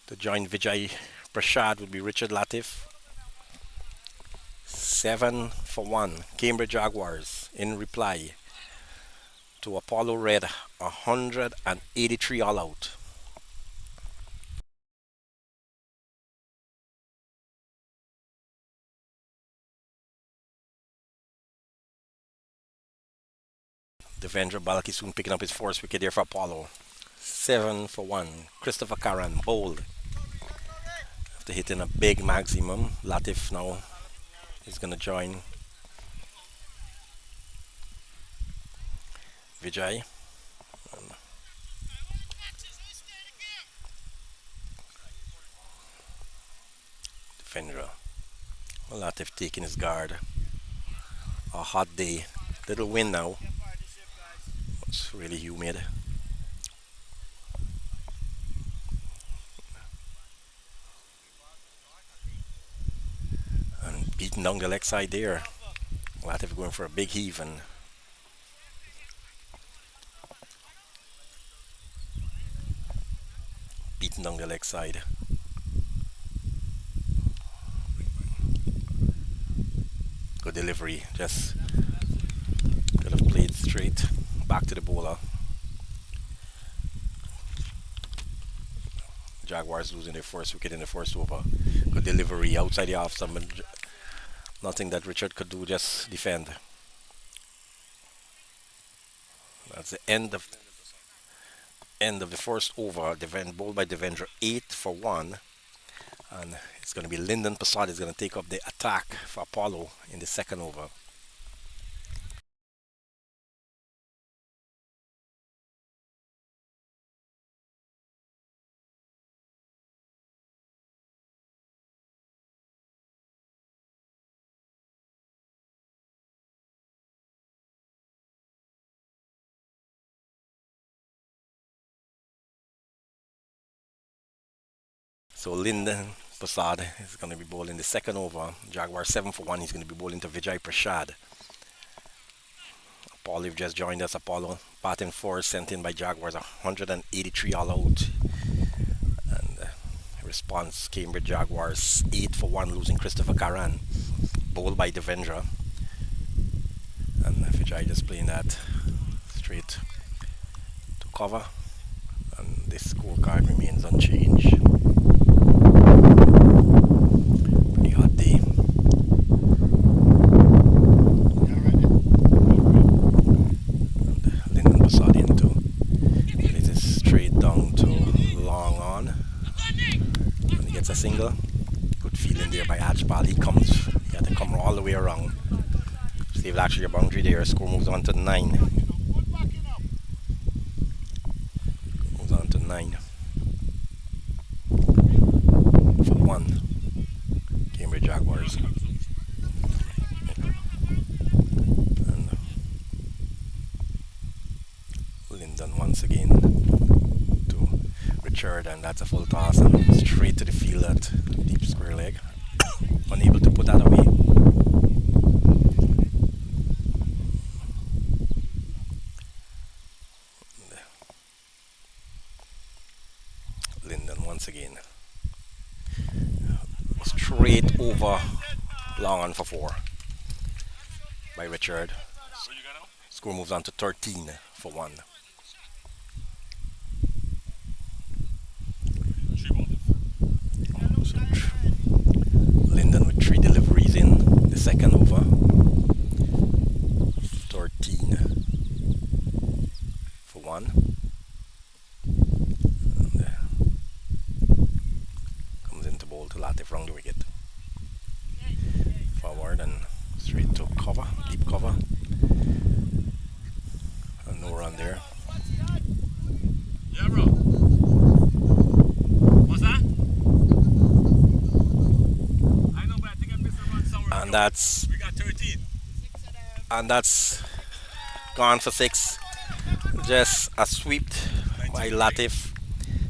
To join Vijay Prashad would be Richard Latif. 7 for 1. Cambridge Jaguars in reply to Apollo Red 183 all out. Devendra Balki soon picking up his first wicket there for Apollo. 7 for 1. Christopher Karan bowled. After hitting a big maximum, Latif now is going to join Vijay. And Devendra. Latif taking his guard. A hot day. Little wind now. It's really humid. And beating down the leg side there. Latif going for a big heave and beating down the leg side. Good delivery. Just could have played straight back to the bowler. Jaguars losing their first wicket in the first over. Good delivery outside the off stump. Nothing that Richard could do, just defend. That's the end of the first over. Bowled by Devendra, 8 for 1. And it's going to be Lyndon Prasad is going to take up the attack for Apollo in the second over. So Lyndon Prasad is going to be bowling the second over. Jaguar 7 for 1. He's going to be bowling to Vijay Prashad. Apollo, you've just joined us. Apollo batting first, sent in by Jaguars, 183 all out. And response, Cambridge Jaguars 8 for 1, losing Christopher Karan. Bowled by Devendra. And Vijay just playing that straight to cover. And this scorecard remains unchanged. Pretty hot day. And Lyndon Prasad into plays it straight down to long on. And he gets a single. Good feeling there by Ajpal. He had to come all the way around. Saved actually a boundary there. Score moves on to 9. Moves on to 9. For 1. Cambridge Jaguars. And Lyndon once again to Richard, and that's a full toss and straight to the field at deep square leg. Unable to put that away. Lyndon once again. Straight over long on for 4 by Richard. Score moves on to 13 for 1. So Lyndon with 3 deliveries in the second over. 13 for 1. And, comes into bowl to Latif round the wicket. Forward and straight to cover, deep cover. And no run there. Yeah, bro. What's that? I know, but I think I missed a run somewhere. And that's We got 13. Gone for 6. Just a sweep by Latif.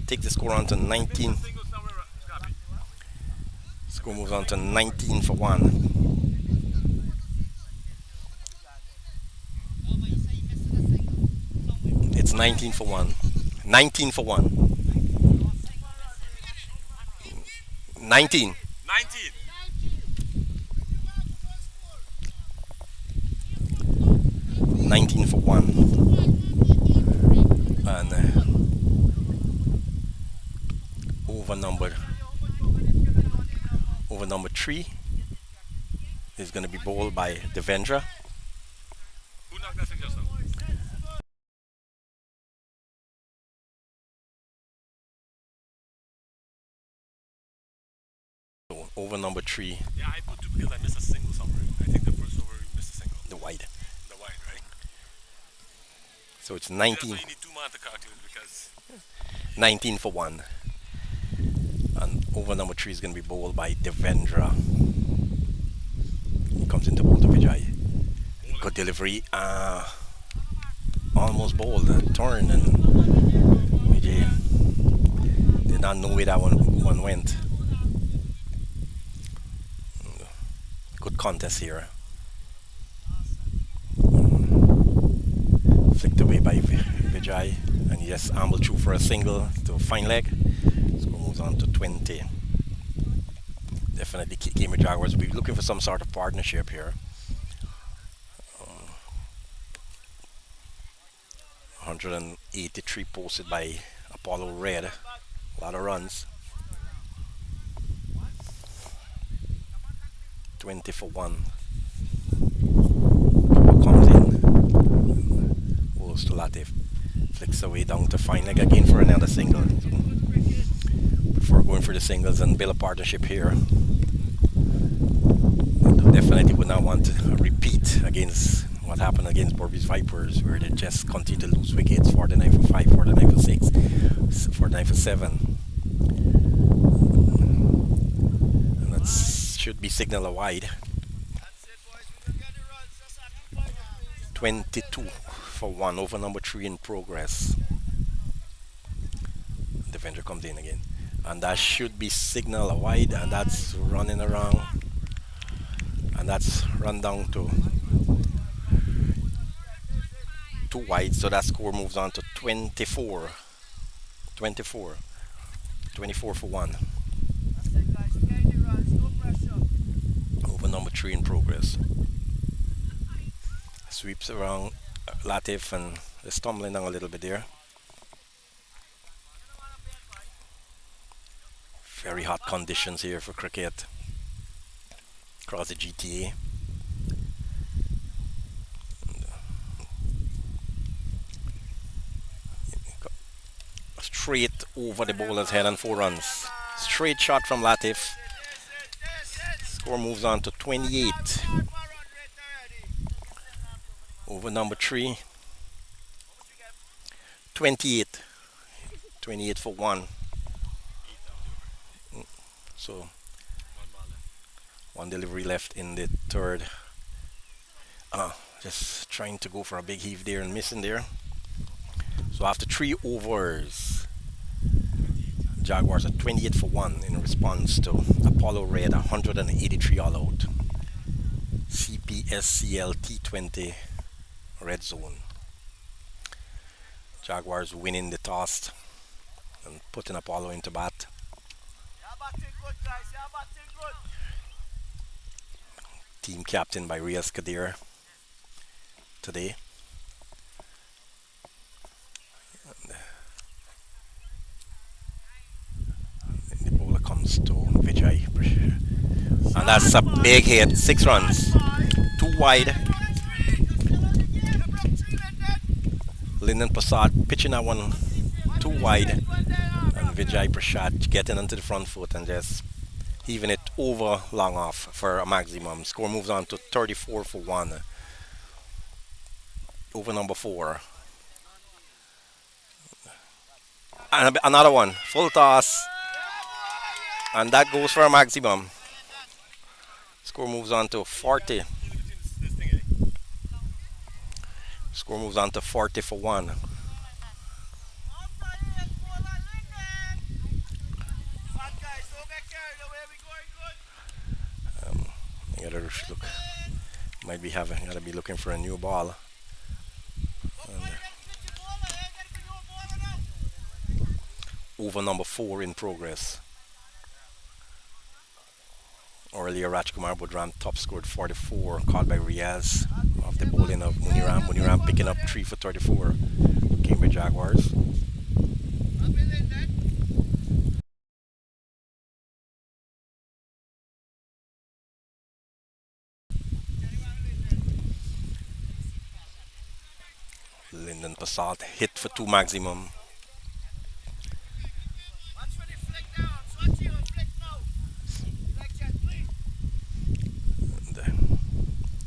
Take the score on to 19. Single somewhere, copy. Score moves on to 19 for 1. It's 19 for 1. 19 for 1. 19. 19. 19 for 1. And over number 3 is going to be bowled by Devendra. Who knocked that six just now? So over number 3, Yeah, I put 2 because I missed a single somewhere. I think the first over we missed a single. the wide. The wide, right? So it's That's 19, why you need 2 man to calculate because 19 for 1. And over number 3 is going to be bowled by Devendra. He comes into bowl to Vijay. Good delivery. Almost bowled. Turn and Vijay did not know where that one went. Good contest here. Flicked away by Vijay. And yes, ambled through for a single to fine leg. Score moves on to 20. Definitely Cambridge Jaguars will be looking for some sort of partnership here. 183 posted by Apollo Red. A lot of runs. 20 for 1. Comes in. Goes to Latif. Flicks away down to fine leg again for another single. Before going for the singles and build a partnership here. Definitely would not want a repeat against what happened against Borby's Vipers, where they just continue to lose wickets. 49 for 5, 49 for 6, 49 for 7. And that should be signal a wide. 22 for 1 over number 3 in progress. Defender comes in again. And that should be signal a wide, and that's running around. And that's run down to 2 wide, so that score moves on to 24 for 1 over number 3 in progress. Sweeps around Latif and they're stumbling down a little bit there. Very hot conditions here for cricket across the GTA. Straight over the bowler's head and 4 runs. Straight shot from Latif. Score moves on to 28 over number 3. 28 for 1. So 1 delivery left in the third. Just trying to go for a big heave there and missing there. So after 3 overs, Jaguars are 28 for 1 in response to Apollo Red 183 all out. CPSCL T20 red zone. Jaguars winning the toss and putting Apollo into bat. Team captain by Riaz Kadir today. And the bowler comes to Vijay. And that's a big hit. 6 runs. 2 wide. Lyndon Prasad pitching that one 2 wide. And Vijay Prashad getting onto the front foot and just heaving it over long off for a maximum. Score moves on to 34 for 1 over number 4. And another one, full toss, and that goes for a maximum. Score moves on to 40. Score moves on to 40 for 1. You gotta look. Might be gotta be looking for a new ball. And over number 4 in progress. Earlier, Rajkumar Budram top scored 44, caught by Riaz off the bowling of Muniram. Muniram picking up 3 for 34. Cambridge Jaguars. Lyndon Passat hit for 2 maximum.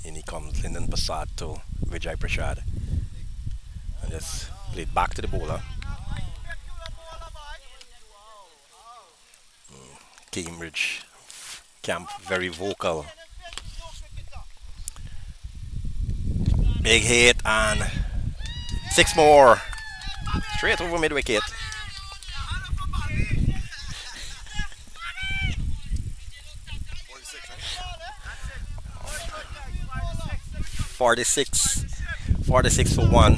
In he comes Lyndon Passat to Vijay Prashad. And just played back to the bowler. Cambridge camp very vocal. Big hit and six more. Straight over mid wicket. 46, right? 46. 46 for one.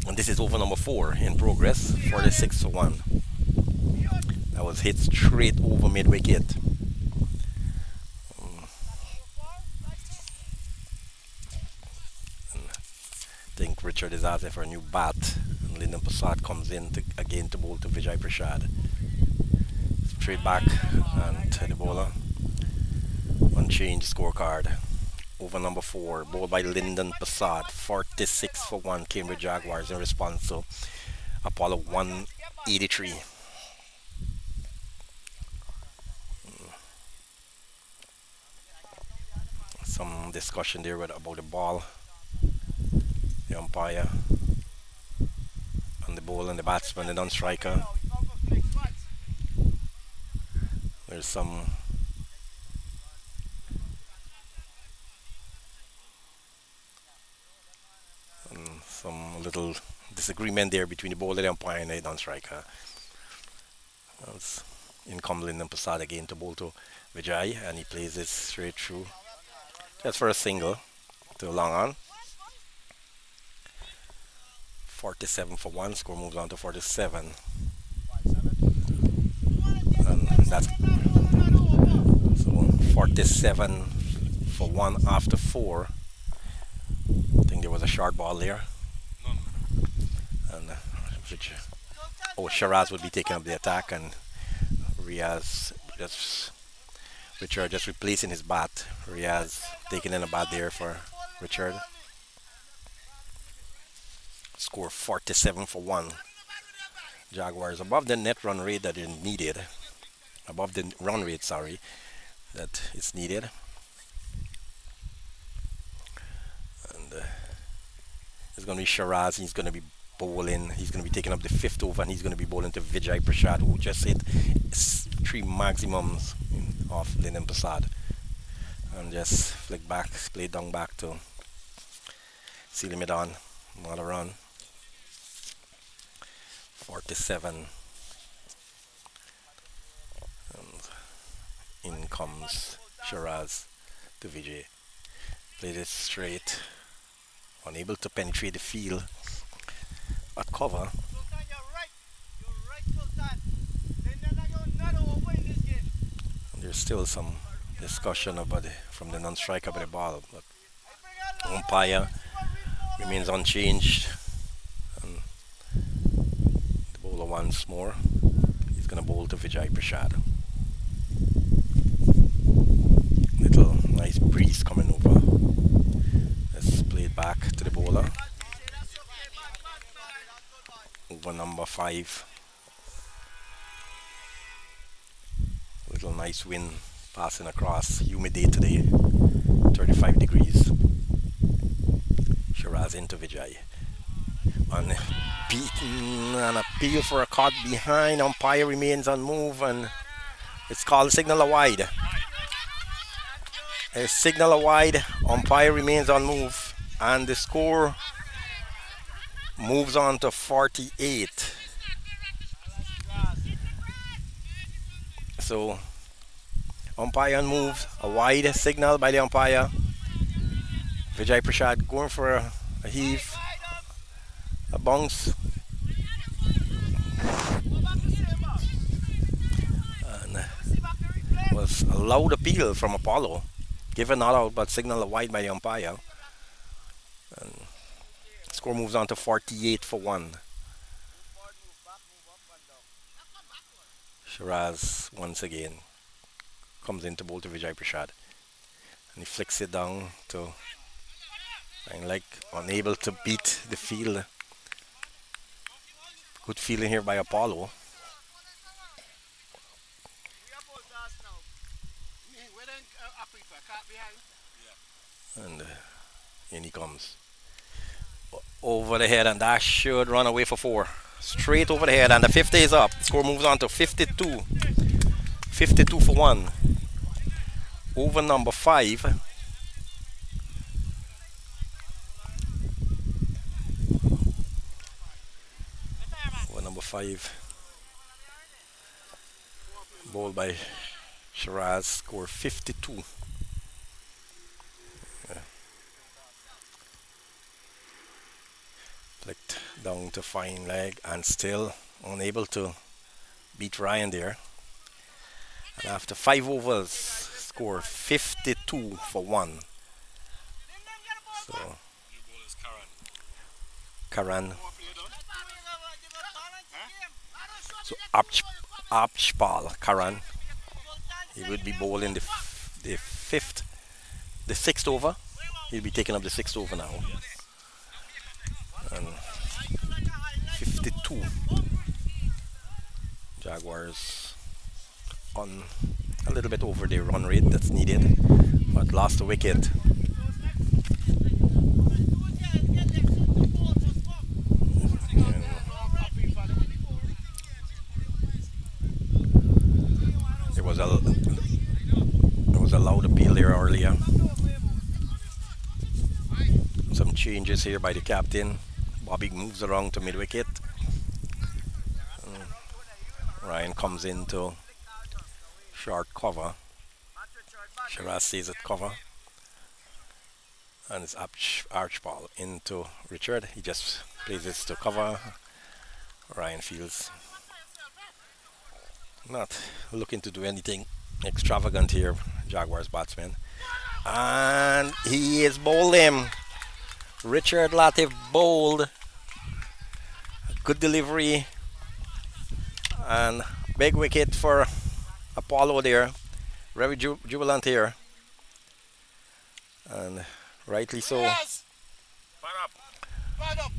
And this is over number four in progress. 46 for one. That was hit straight over mid wicket. I think Richard is asking for a new bat. And Lyndon Prasad comes in again to bowl to Vijay Prashad. Straight back and to the bowler. Unchanged scorecard. Over number four, bowled by Lyndon Prasad. 46 for one, Cambridge Jaguars in response to Apollo 183. Some discussion there about the ball, the umpire, and the ball and the batsman, the non-striker. There's some little disagreement there between the bowler, the umpire, and the non-striker. That's in comes Lyndon Prasad again to bowl to Vijay, and he plays it straight through. Just for a single to long on. 47 for one, score moves on to 47. And that's so 47 for one after four. I think there was a short ball there. None. And which, Shiraz would be taking up the attack, and Riaz just Richard just replacing his bat. Riaz taking in a bat there for Richard. Score 47 for one. Jaguars above the net run rate that is needed. Above the run rate, sorry, that is needed. And it's going to be Shiraz. He's going to be bowling. He's going to be taking up the fifth over, and he's going to be bowling to Vijay Prashad, who just hit three maximums off Lyndon Prasad. And just flick back, play down back to seal him it on. Not a run. 47. And in comes Shiraz to Vijay. Played it straight. Unable to penetrate the field at cover. And there's still some discussion about from the non-striker about the ball, but umpire remains unchanged. And the bowler once more. He's going to bowl to Vijay Prashad. Little nice breeze coming over. Let's play it back to the bowler. Over number five. Little nice wind passing across. Humid day today. 35 degrees. Shiraz into Vijay. And beaten and appeal for a caught behind. Umpire remains on move, and it's called a signal a wide. A signal a wide. Umpire remains on move, and the score moves on to 48. So umpire on move, a wide signal by the umpire. Vijay Prashad going for a heave, a bounce. And was a loud appeal from Apollo. Given not out, but signal a wide by the umpire. And score moves on to 48 for one. Shiraz once again comes in to bowl to Vijay Prashad. And he flicks it down to and like unable to beat the field. Good feeling here by Apollo. And in he comes. Over the head, and that should run away for four. straight over the head, and the 50 is up. Score moves on to 52. 52 for 1. Over number 5. Over number 5. Bowled by Shiraz. Score 52. Flicked down to fine leg and still unable to beat Ryan there. And after 5 overs, score 52 for 1. So New ball is Karan. Karan, Huh? so Archibald Karan, he would be bowling the fifth, the 6th over. He'll be taking up the 6th over now. And 52. Jaguars on a little bit over the run rate that's needed, but lost the wicket. And there was a loud appeal there earlier. Some changes here by the captain. Bobby moves around to mid wicket. Ryan comes into short cover. Shiraz stays at cover. And it's Archibald into Richard. He just plays this to cover. Ryan Fields not looking to do anything extravagant here, Jaguars batsman. And he is bowled him. Richard Latif bowled. Good delivery. And big wicket for Apollo there. Very jubilant here. And rightly so. Yes. Pad up.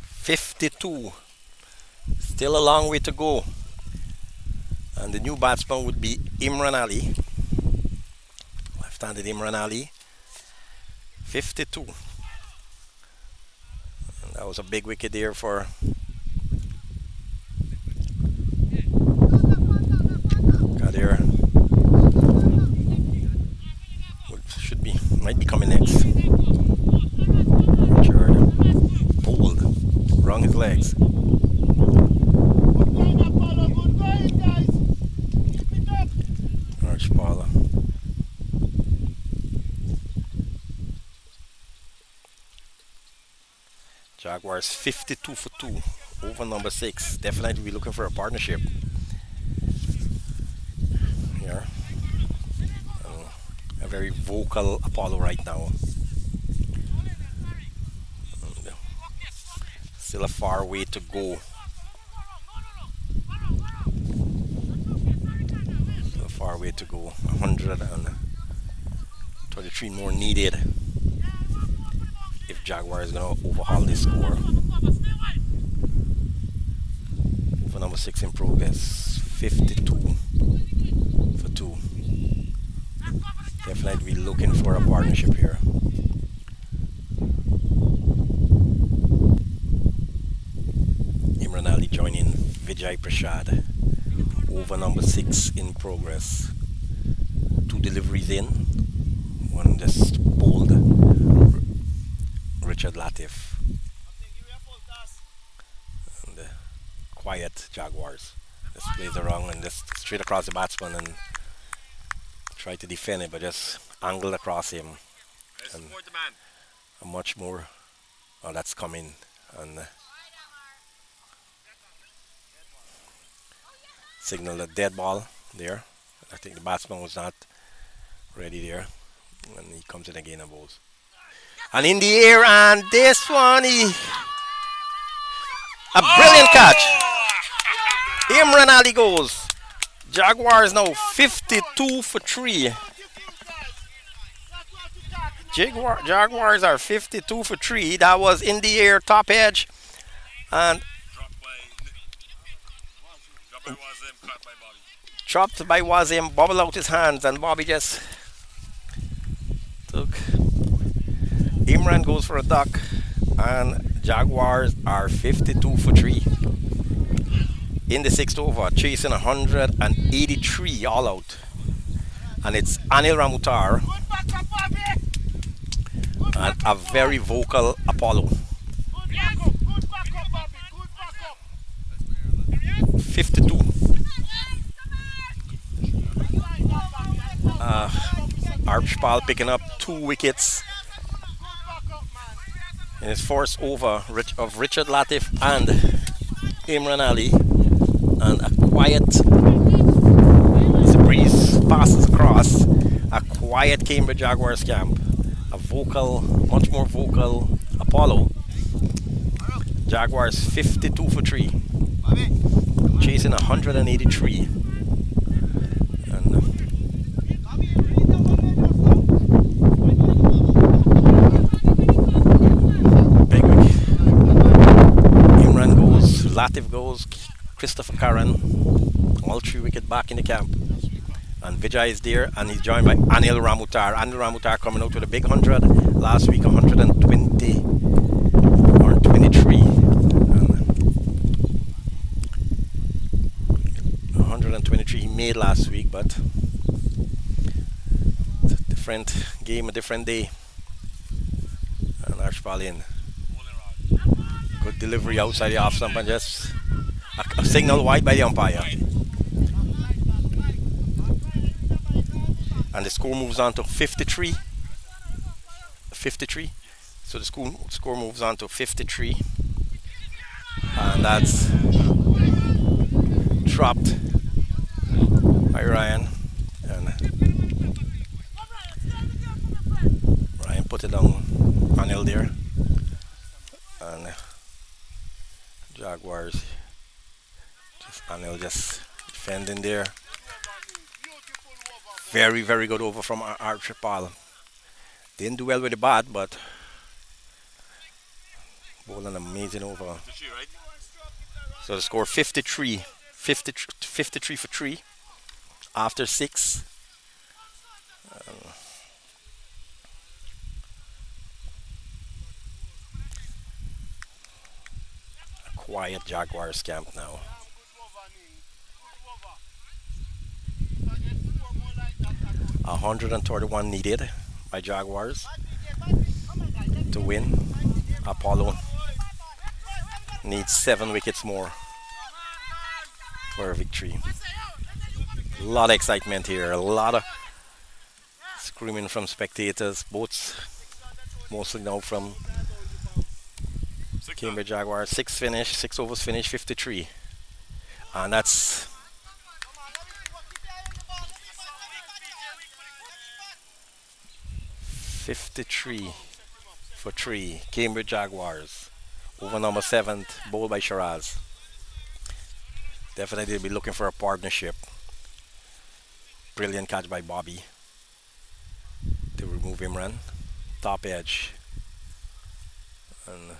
52. Still a long way to go. And the new batsman would be Imran Ali. Left-handed Imran Ali. 52. And that was a big wicket there for Kadir. Might be coming next. Richard pulled, wrong his legs. Archibald. Jaguars 52 for 2 over number 6. Definitely be looking for a partnership here. A very vocal Apollo right now. And still a far way to go. Still a far way to go. 123 more needed if Jaguar is going to overhaul this score. For number 6 in progress. 52 for 2. Definitely be looking for a partnership here. Imran Ali joining Vijay Prashad. Over number 6 in progress. 2 deliveries in. One just pulled. Richard Latif. And quiet Jaguars. Just plays around and just straight across the batsman and try to defend it, but just angled across him. And a much more. Oh, that's coming. And signal a dead ball there. I think the batsman was not ready there. And he comes in again and bowls. And in the air, and this one, a brilliant catch. Imran Ali goes. Jaguars now 52 for 3. Jaguars are 52 for 3. That was in the air, top edge. And dropped by Wazim, bobbled out his hands, and Bobby just took. Imran goes for a duck, and Jaguars are 52 for 3 in the sixth over, chasing 183 all out. And it's Anil Ramutar and a very vocal Apollo. 52. Archibald picking up 2 wickets in his first over of Richard Latif and Imran Ali. And a quiet, as the breeze passes across, a quiet Cambridge Jaguars camp. A vocal, much more vocal Apollo. Jaguars 52 for 3, chasing 183. And big wicket. Imran goes, Latif goes, Christopher Curran, all 3 wicket back in the camp. And Vijay is there, and he's joined by Anil Ramutar. Anil Ramutar coming out with a big 100 last week, 120 or 23. And 123 he made last week, but it's a different game, a different day. And Archibald in. Good delivery outside the off stump and just a signal wide by the umpire. And the score moves on to 53. 53. So the score moves on to 53. And that's dropped by Ryan. And Ryan put it down on Hill there. And Jaguars Anil just defending there. Very, very good over from Archibald. Didn't do well with the bat, but bowled an amazing over. So the score 53, 53 for 3 after 6. A quiet Jaguars camp now. 131 needed by Jaguars to win. Apollo needs 7 wickets more for a victory. A lot of excitement here, a lot of screaming from spectators, both mostly now from Cambridge Jaguars. 6 overs finish, 53. And that's 53 for 3, Cambridge Jaguars. Over number 7, bowled by Shiraz. Definitely be looking for a partnership. Brilliant catch by Bobby to remove Imran. Top edge. And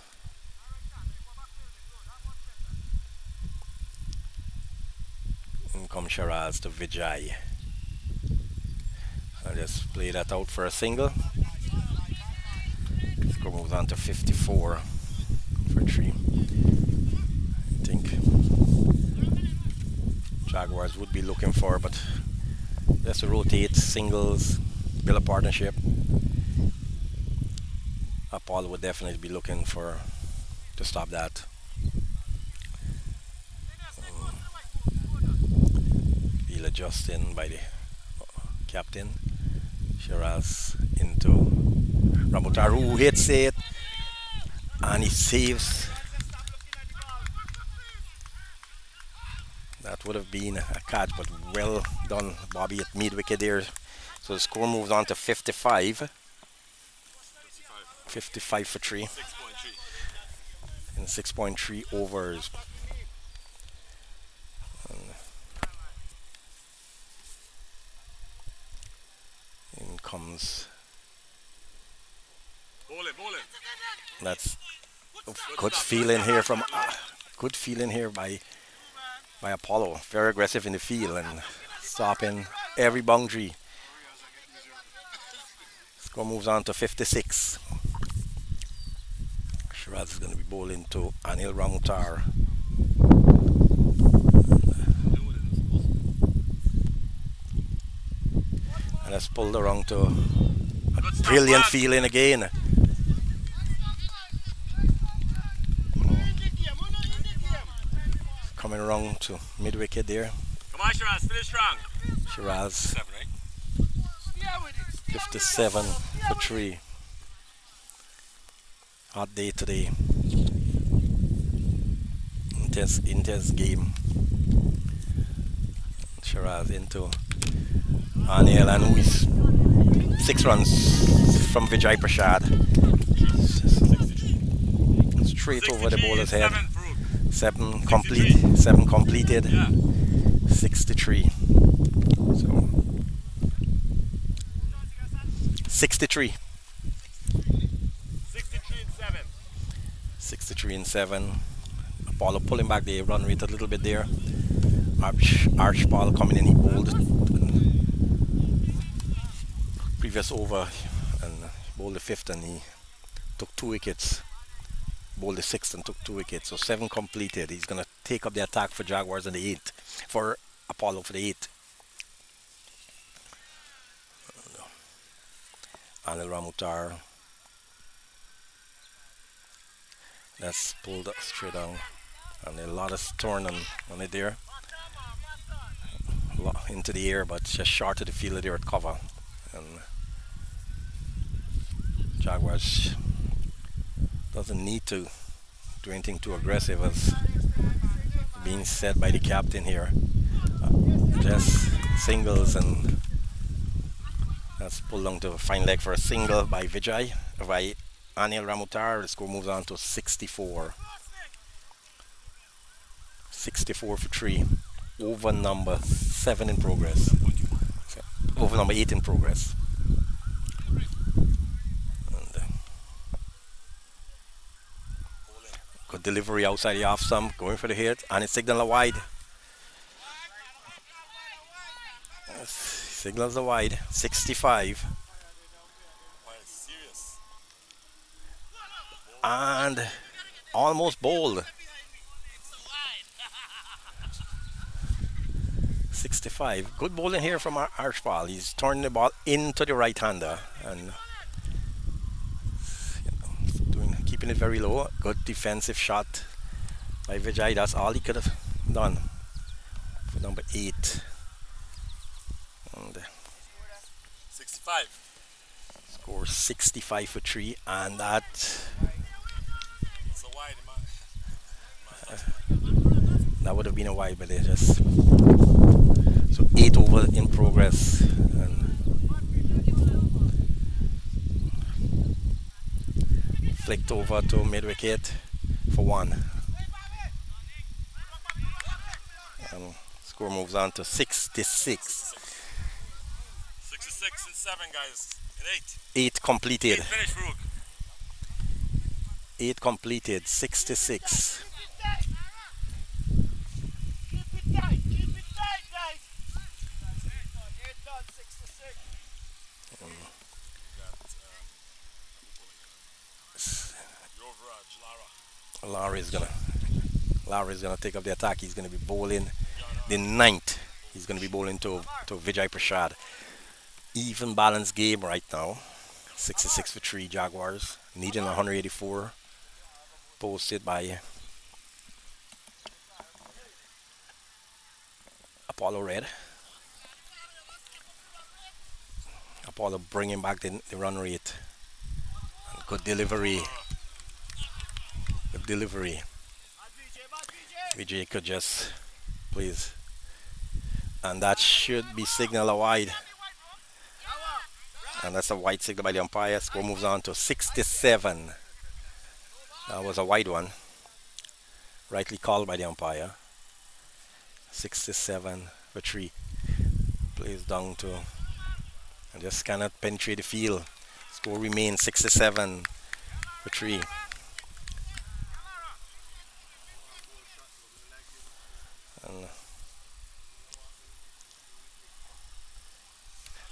in comes Shiraz to Vijay. I'll just play that out for a single. Score moves on to 54 for 3. I think Jaguars would be looking for, but just to rotate singles, build a partnership. Apollo would definitely be looking for to stop that. Wheel adjusting by the captain. Shiraz into Ramutar, who hits it and he saves. That would have been a catch, but well done, Bobby, at mid wicket there. So the score moves on to 55. 55 for 3 in 6.3 overs. In comes. That's good feeling here from good feeling here by Apollo. Very aggressive in the field and stopping every boundary. Score moves on to 56. Shiraz is going to be bowling to Anil Ramutar. And that's pulled around to Good a stop, brilliant man. feeling again. Coming around to mid wicket there. Come on, Shiraz, finish strong. Shiraz 7, right? 57 for 3. Hot day today. Intense game. Shiraz into Anil and who is 6 runs from Vijay Prashad. Straight over the 63 bowler's is head. 7, Farouk. 7 63. complete. 7 completed. Yeah. 63. So 63. 63 and 7. 63 and 7. Apollo pulling back the run rate a little bit there. Archibald coming in, he bowled previous over and bowled the fifth and he took 2 wickets. Bowled the sixth and took 2 wickets. So 7 completed. He's going to take up the attack for Jaguars in the 8th. For Apollo for the 8th. Anil Ramutar. That's pulled up straight down. And a lot of turn on it there. Into the air, but just short of the field there at cover. And Jaguars doesn't need to do anything too aggressive as being said by the captain here. Just singles and that's pulled down to a fine leg for a single by Vijay, by Anil Ramutar. The score moves on to 64. 64 for 3. Over number 7 in progress. Over number 8 in progress. And, good delivery outside the off stump, going for the hit, and it's signal a wide. Signals a wide, 65. Why, serious. And almost bowled. 65. Good bowling here from Archibald. He's turning the ball into the right-hander and keeping it very low. Good defensive shot by Vijay. That's all he could have done for number 8. And 65. score 65 for 3, and that It's a wide, man. that would have been a wide, but they just so 8 over in progress and flicked over to mid wicket for 1. And score moves on to 66. 66 and 7, guys. And 8. 8 completed. 8 finish, Farouk. 8 completed. 66. Lowry's gonna take up the attack. He's gonna be bowling the 9th. He's gonna be bowling to Vijay Prashad. Even balanced game right now. 66 for 3 Jaguars. Needing 184. Posted by Apollo Red. Apollo bringing back the run rate. And good delivery. Good delivery. Vijay could just please. And that should be signal a wide. And that's a wide signal by the umpire. Score moves on to 67. That was a wide one. Rightly called by the umpire. 67 for 3. Plays down to and just cannot penetrate the field. Score remains 67 for 3. And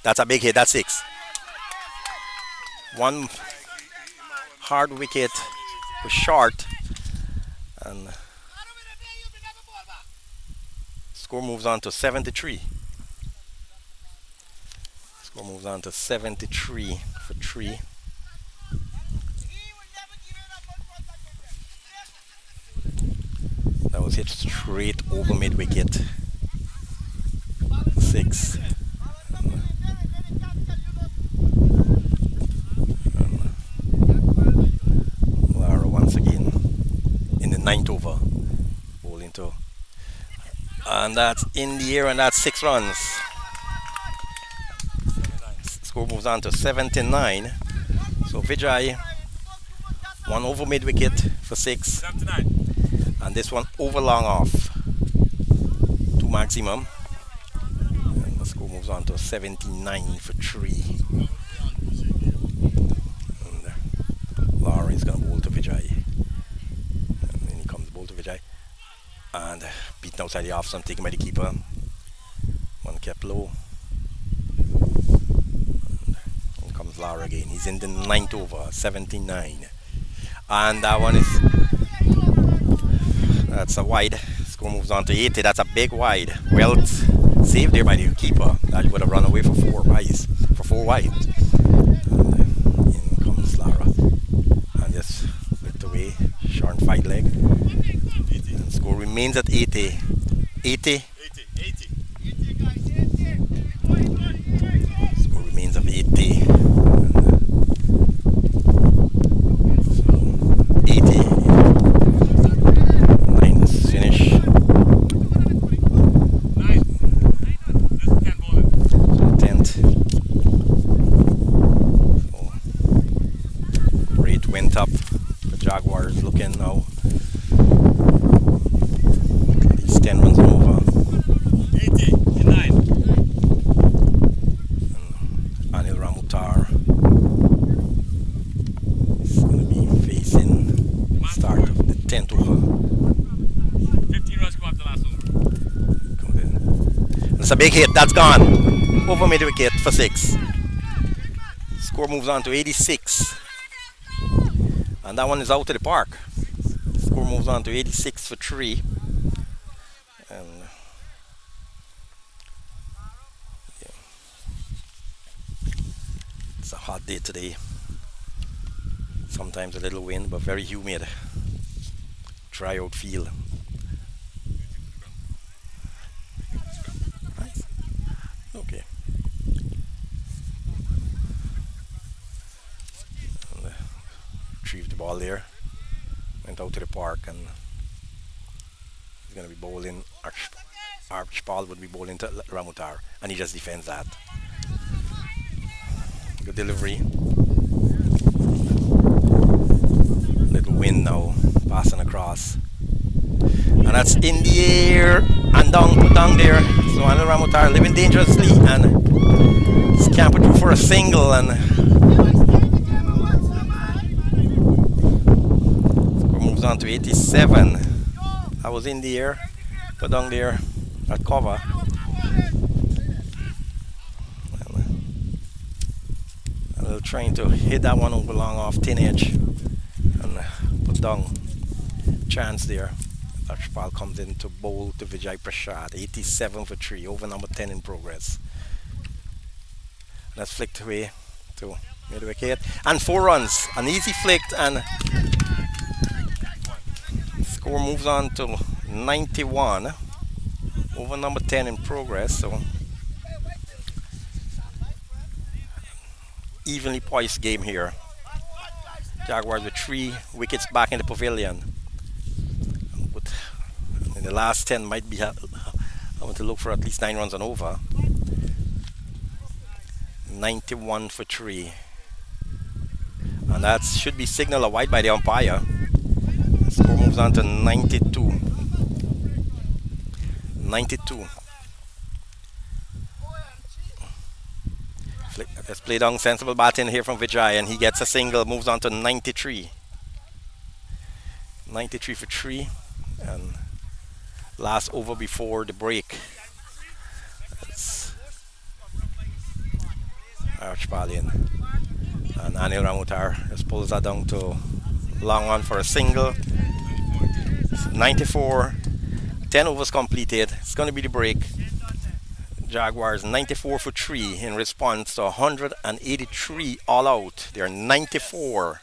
that's a big hit. That's 6. One hard wicket was short, and score moves on to 73. Score moves on to 73 for 3. That was hit straight over mid wicket. 6. Lara once again in the ninth over, bowling to, and that's in the air, and that's 6 runs. Score moves on to 79. So Vijay, one over mid wicket for 6, 79. and this one over long off, 2 maximum. And the score moves on to 79 for 3. And Lara is going to bowl to Vijay. And then he comes bowl to Vijay. And beaten outside the off stump, taken by the keeper. One kept low. And comes Lara again. He's in the ninth over, 79. And that one is, that's a wide. Score moves on to 80. That's a big wide. Well saved there by the keeper. That would have run away for 4 wides. For 4 wide. And in comes Lara. And just flicked away. Short 5 leg. And score remains at 80. 80. 80. Score remains of 80. So 80. 9 finish. 9. This is 10 bowling. 10th. So rate went up. The Jaguars looking now at least 10 runs and over. 80 in 9. Anil Ramutar is going to be facing the start of the 10th over. 15 runs come off the last over. And it's a big hit. That's gone. Over mid wicket for 6. Score moves on to 86. And that one is out of the park. Score moves on to 86 for 3. And yeah. It's a hot day today. Sometimes a little wind, but very humid. Dry out feel. Nice. Okay. And, retrieved the ball there. Went out to the park, and he's going to be bowling. Archibald would be bowling to Ramutar, and he just defends that. Good delivery. Little wind now passing across, and that's in the air and down there. So Anil Ramutar living dangerously and scampered through for a single, and score moves on to 87. That was in the air, but down there at cover. And trying to hit that one over long off thin edge and put down chance there. Archibald comes in to bowl to Vijay Prashad. 87 for 3, over number 10 in progress. And that's flicked away to mid wicket. And 4 runs. An easy flick, and score moves on to 91. Over number 10 in progress. So evenly poised game here. Jaguars with 3 wickets back in the pavilion. In the last 10 might be I want to look for at least 9 runs and over. 91 for 3. And that should be signaled a wide by the umpire. The score moves on to 92. 92. Let's play down sensible batting here from Vijay, and he gets a single, moves on to 93. 93 for 3. And last over before the break. That's Archibald in. And Anil Ramutar just pulls that down to Long on for a single. 94. 10 overs completed. It's going to be the break. Jaguars 94 for 3 in response to 183 all out. They're 94.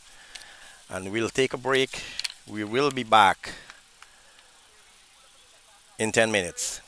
And we'll take a break. We will be back in 10 minutes.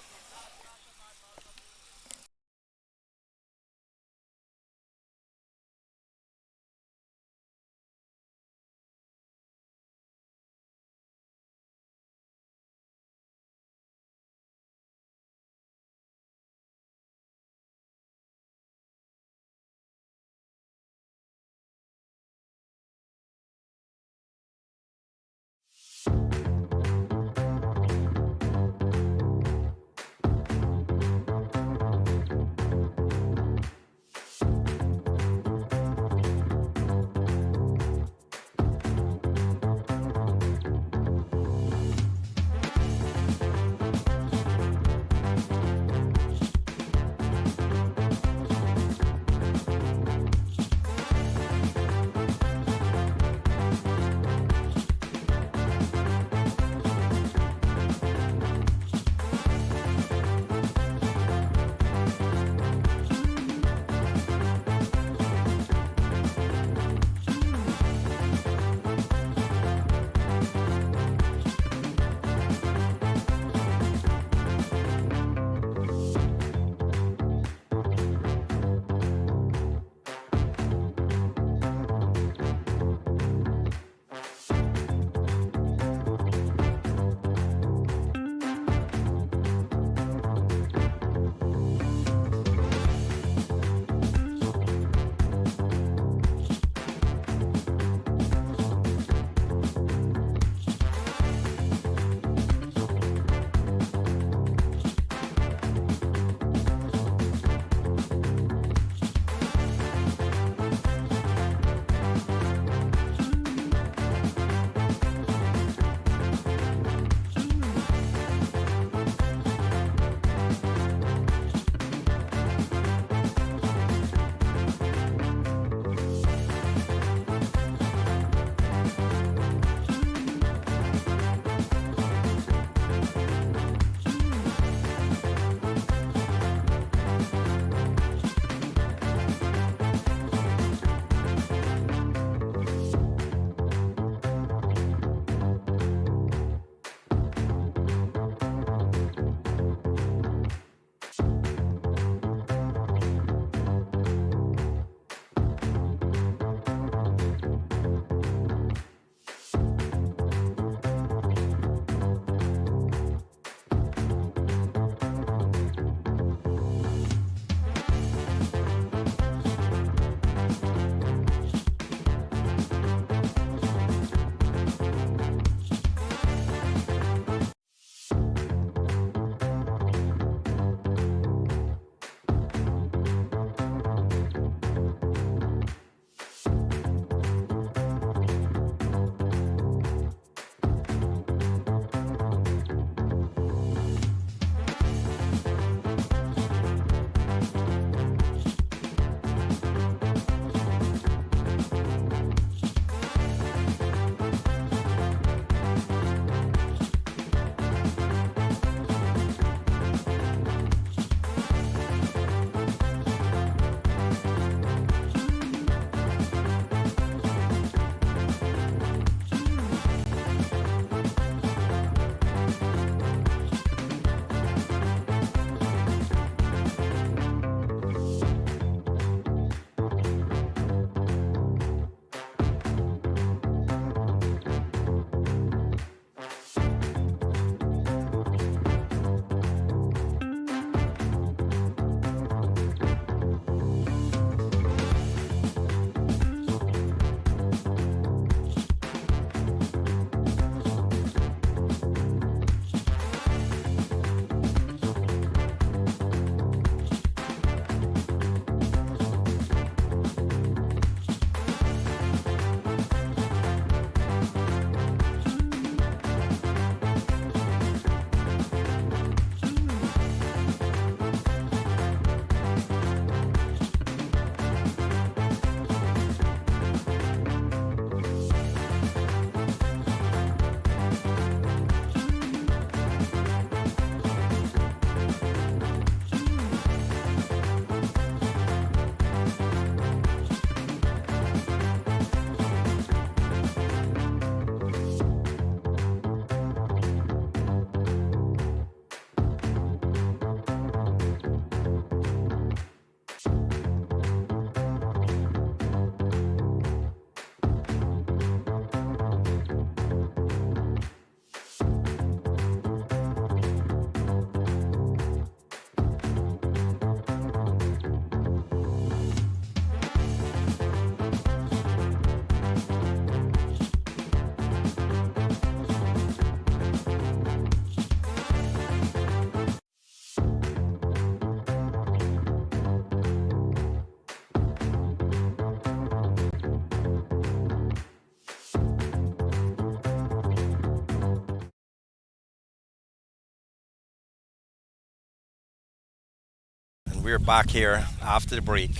We're back here after the break.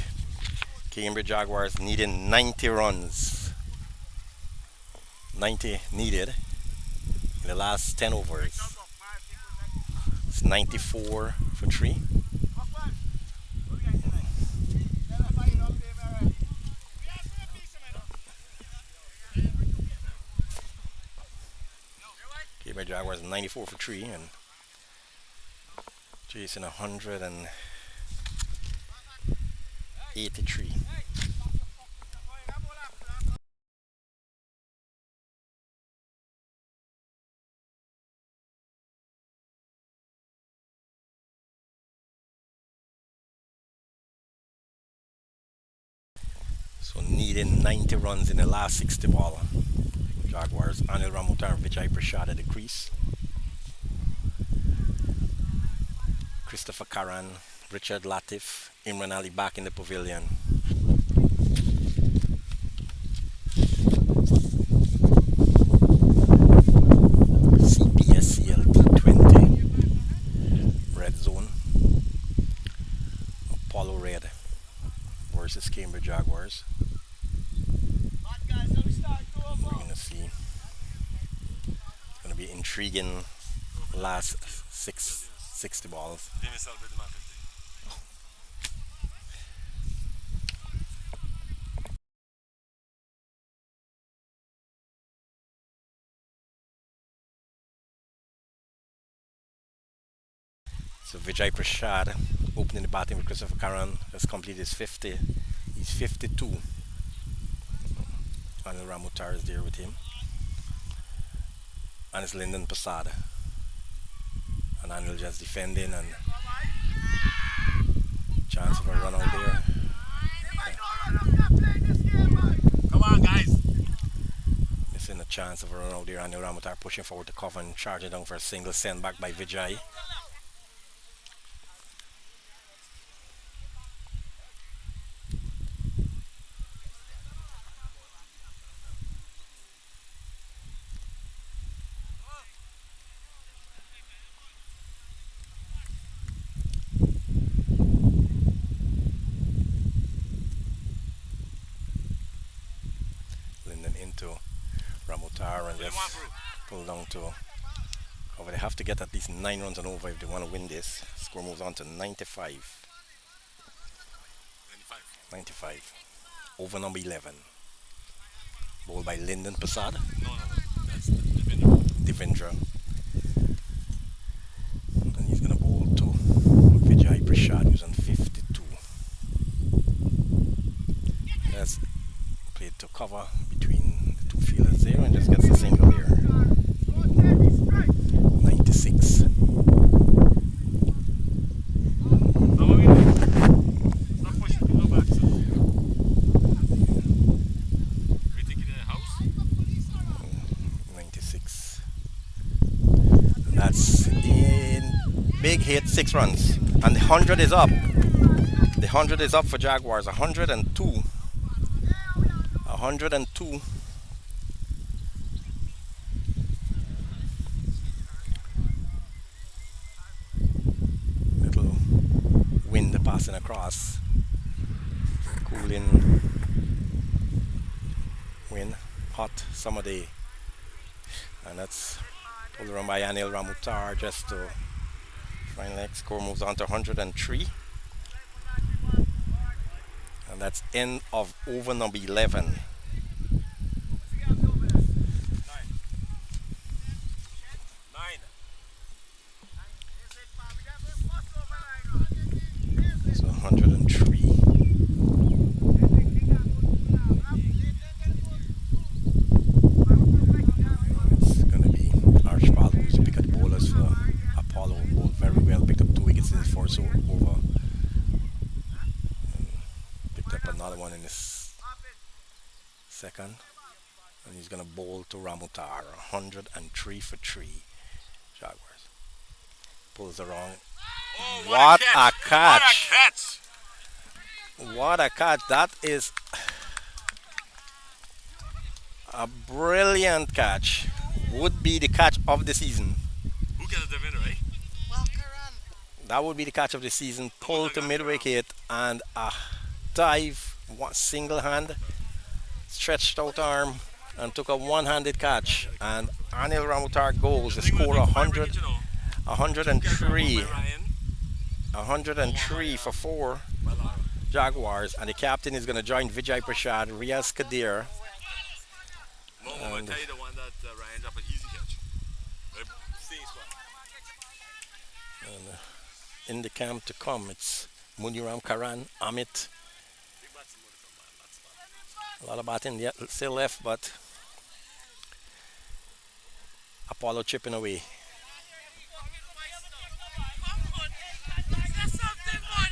Cambridge Jaguars needing 90 runs. 90 needed in the last 10 overs. It's 94 for 3. Cambridge Jaguars 94 for 3 and chasing 183. So needing 90 runs in the last 60 ball. Jaguars, Anil Ramutar and Vijay Prashad at the crease. Christopher Karan, Richard Latif, Imran Ali back in the pavilion. CPSCL T20 Red Zone. Apollo Red versus Cambridge Jaguars. We're gonna see. It's gonna be intriguing last 60 balls. So Vijay Prashad opening the batting with Christopher Karan has completed his 50. He's 52. Anil Ramutar is there with him. And it's Lyndon Prasad. And Anil just defending and chance of a run out there. Come on, guys. Missing a chance of a run out there. Anil Ramutar pushing forward to cover and charging down for a single send back by Vijay. Into Ramutar and just pull down to cover. They have to get at least 9 runs and over if they want to win this. Score moves on to 95. 95. Over number 11. Bowled by Lyndon Prasad. No. That's Devendra. Devendra. And he's going to bowl to Vijay Prashad, who's on 52. That's played to cover between the two fielders there and just gets a single there. 96. Stop pushing people back. So. Are you taking a house? 96. That's in big hit, 6 runs. And the 100 is up. The 100 is up for Jaguars. 102. 102. Little wind passing across. Cooling wind. Hot summer day. And that's pulled around by Anil Ramutar just to final next score moves on to 103. And that's end of over number 11. So 103. It's gonna be Archibald who's to pick up the bowlers for Apollo. Bowled very well, picked up 2 wickets in his first over. Picked up another one in his second. And he's gonna bowl to Ramutar. 103 for 3. Jaguars. Pulls the wrong. Oh, What a catch! What a catch! What a catch. That is a brilliant catch. Would be the catch of the season. Who gets the winner, right? That would be the catch of the season. Pull to mid wicket and a dive, single hand, stretched out arm, and took a one-handed catch. And Anil Ramutar goes to score 100, Catch by 103, Ryan. 103 for 4 Jaguars. And the captain is going to join Vijay Prashad, Riaz Kadir. No, I tell you the one that Ryan dropped an easy catch. Same spot. In the camp to come, it's Muniram Karan, Amit. Big bats more to come, man. That's not. A lot of batting yet still left, but Apollo chipping away.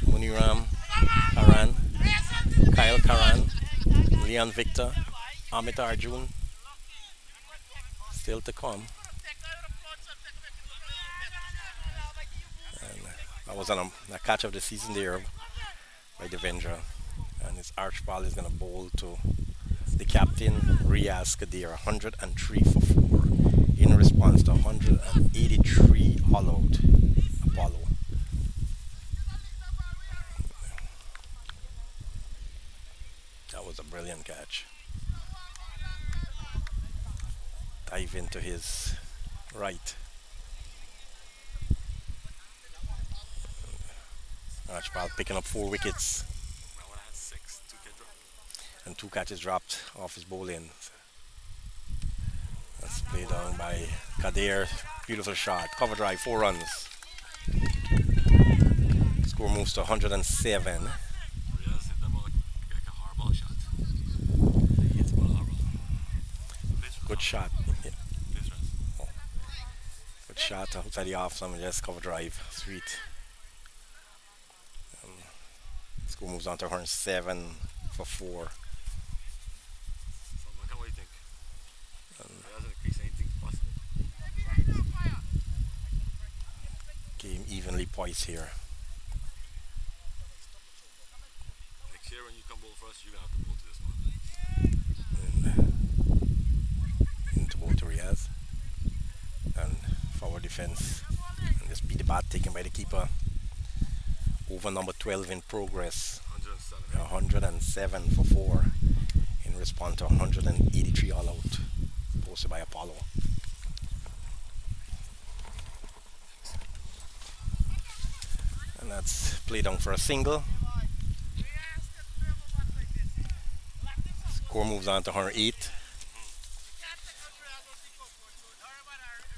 Muniram, Karan, Kyle Karan, Leon Victor, Amit Arjun. Still to come. And that was a catch of the season there by Devendra. And his arch ball is going to bowl to the captain, Riaz Kadir, 103 for 4 in response to 183 all out Apollo. That was a brilliant catch. Dive into his right. Archibald picking up 4 wickets That one had 6. 2 kid drop. and 2 catches dropped off his bowling. That's played down by Kadir. Beautiful shot. Cover drive, 4 runs. Score moves to 107. Riaz hit the ball like a hardball shot. He hits the ball hardball. Good shot. Yeah, Place runs. good shot outside the off some just cover drive. Sweet. Score moves on to 107 for 4. So, man, what do you think? Riaz increase anything possible. Game evenly poised here. Next year when you come bowl for us, you're going to have to bowl to this one. Into both areas. And forward defense. And just beat the bat taken by the keeper. Over number 12 in progress. 107. 107 for 4 in response to 183 all out. Posted by Apollo. And that's played down for a single. Score moves on to 108.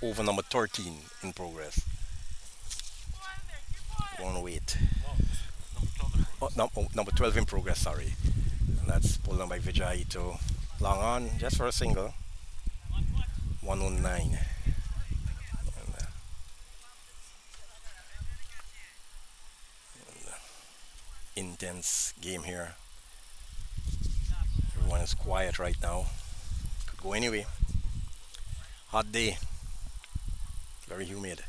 Over number 13 in progress. 108. Number 12 in progress, sorry. And that's pulled down by Vijay to long on just for a single. 109. And, intense game here. Everyone is quiet right now. Could go anyway. Hot day. Very humid.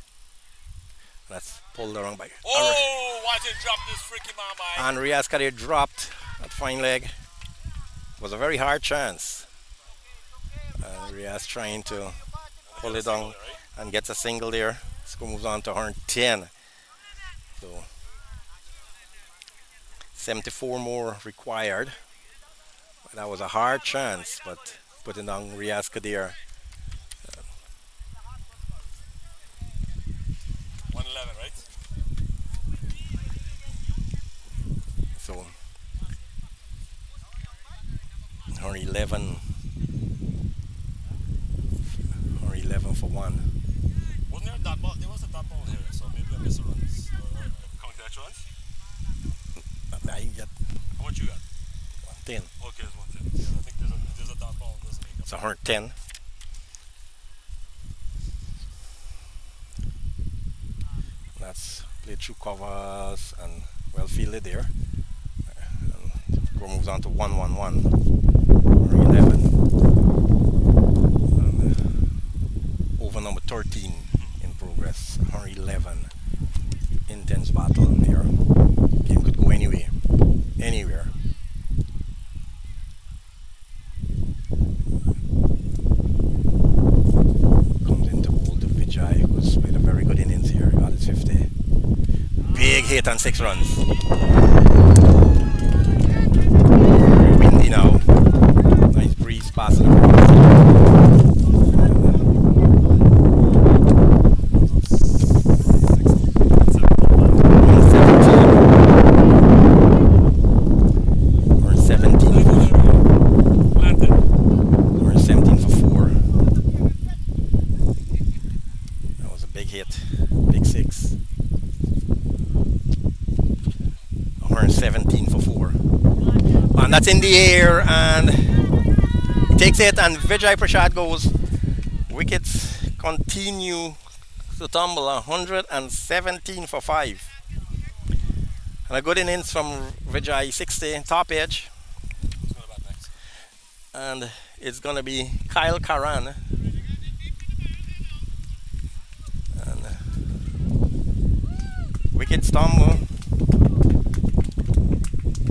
That's pulled around by. Oh, watch it drop this freaky man, And Riaz Kadir dropped that fine leg. It was a very hard chance. Riaz trying to pull it down and gets a single there. Score moves on to 110. So 74 more required. That was a hard chance, but putting down Riaz Kadir. 111, right? So 111 for 1. Wasn't there a dot ball? There was a dot ball here, so maybe I missed the runs. Count the extra runs? I got How much you got? 10. Okay, it's 110. Yeah, I think there's a dot ball. Doesn't make It's 110. That's played through covers and well fielded there. And score moves on to 111 or 11. And over number 13 in progress. 111. Intense battle there. Game could go anyway. Anywhere. Comes into bowl to Vijay, who's played a very good innings here. Got his 50. Big hit and 6 runs. Windy now. Nice breeze passing across. 17 for 4. And that's in the air and takes it, and Vijay Prashad goes. Wickets continue to tumble. 117 for 5. And a good innings from Vijay, 60, top edge. And it's going to be Kyle Karan. And wickets tumble.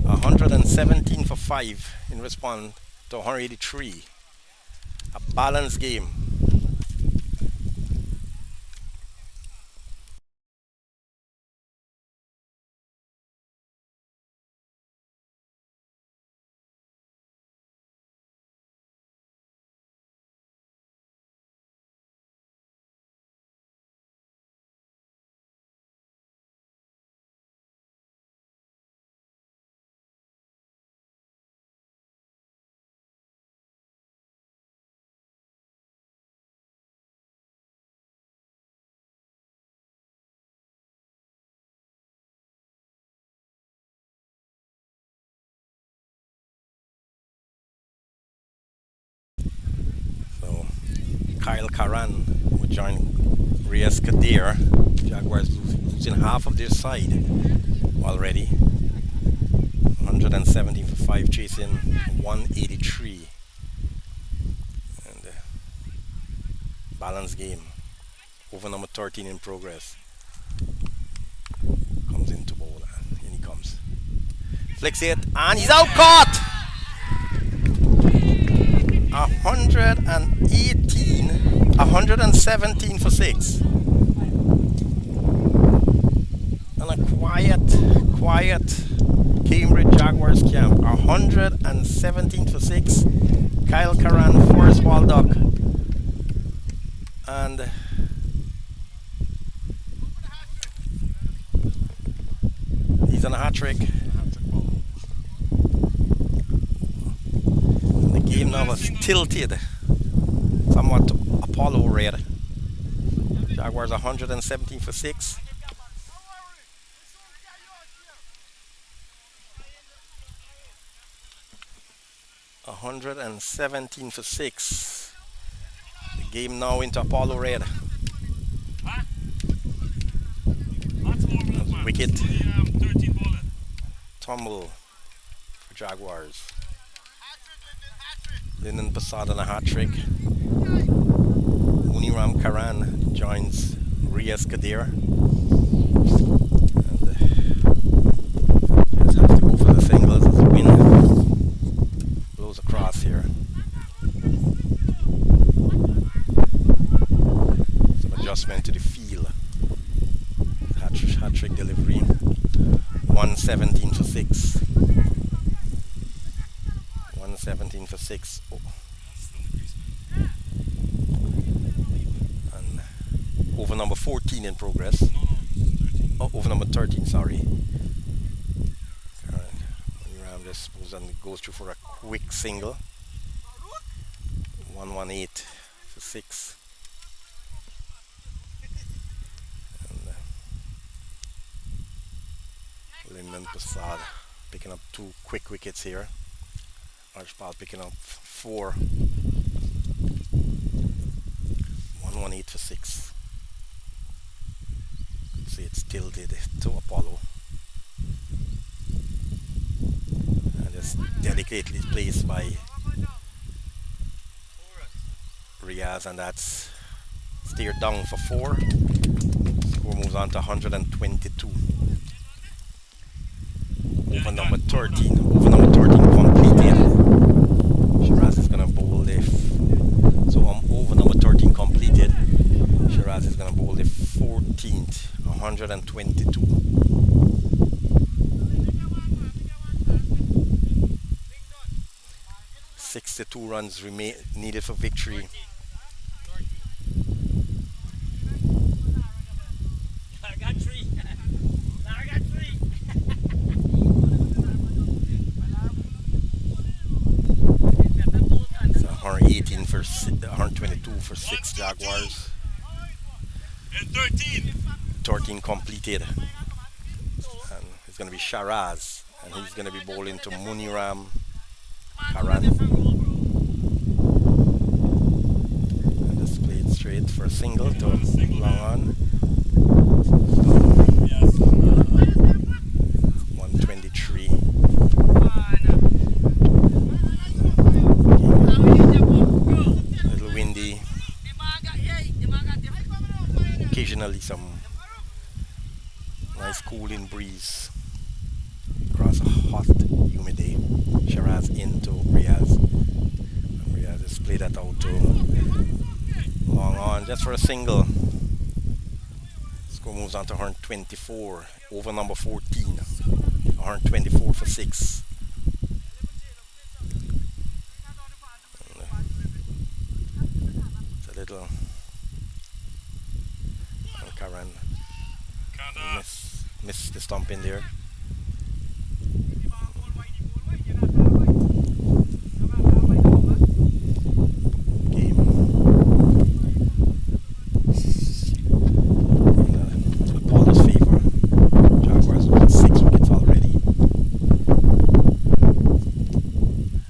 117 for 5 in response to 183. A balanced game. Kyle Karan would join Reyes Kadir. Jaguars losing half of their side already. 117 for 5, chasing 183. And balanced game. Over number 13 in progress. Comes into bowl, and in he comes. Flicks it, and he's out caught! 117 for 6. And a quiet Cambridge Jaguars camp. 117 for 6. Kyle Karan, force ball duck. And he's on a hat trick. The game now was tilted somewhat Apollo red. Jaguars 117 for 6. $117 for 6. The game now into Apollo red. Wicket tumble for Jaguars. Lyndon Passad on a hat trick. Uniram Karan joins Reyes Kadir. And just have to go for the singles as the wind blows across here. Some adjustment to the field. Hat trick delivery. 117 for 6. 117 for 6. Oh. And over number 14 in progress. Oh, over number 13, sorry. Ram just goes through for a quick single. 118 for 6. And Lyndon Passad picking up 2 quick wickets here. Archibald picking up 4. 118 for 6. Could see it's tilted to Apollo. And it's delicately placed by Riaz, and that's steered down for 4. Score moves on to 122. Over number 13. Over number 13 completed. Shiraz is going to bowl if. So over number 13 completed. Shiraz Shiraz is going to bowl the 14th, 122. 62 runs remain needed for victory. I got three. I got three. So 118 for 122 for 6 Jaguars. And 13. 13 completed. And it's going to be Shiraz. And he's going to be bowling to Muniram Karan. And just play it straight for a single to long on. Yes. 123. Little windy. Occasionally some nice cooling breeze across a hot, humid day. Shiraz into Riaz. And Riaz just play that out to long on just for a single. Score moves on to 124 over number 14. 124 for 6. It's a little Karan Kinda. miss the stump in there. Game. In Apollo's favor. Jaguars with 6 wickets already.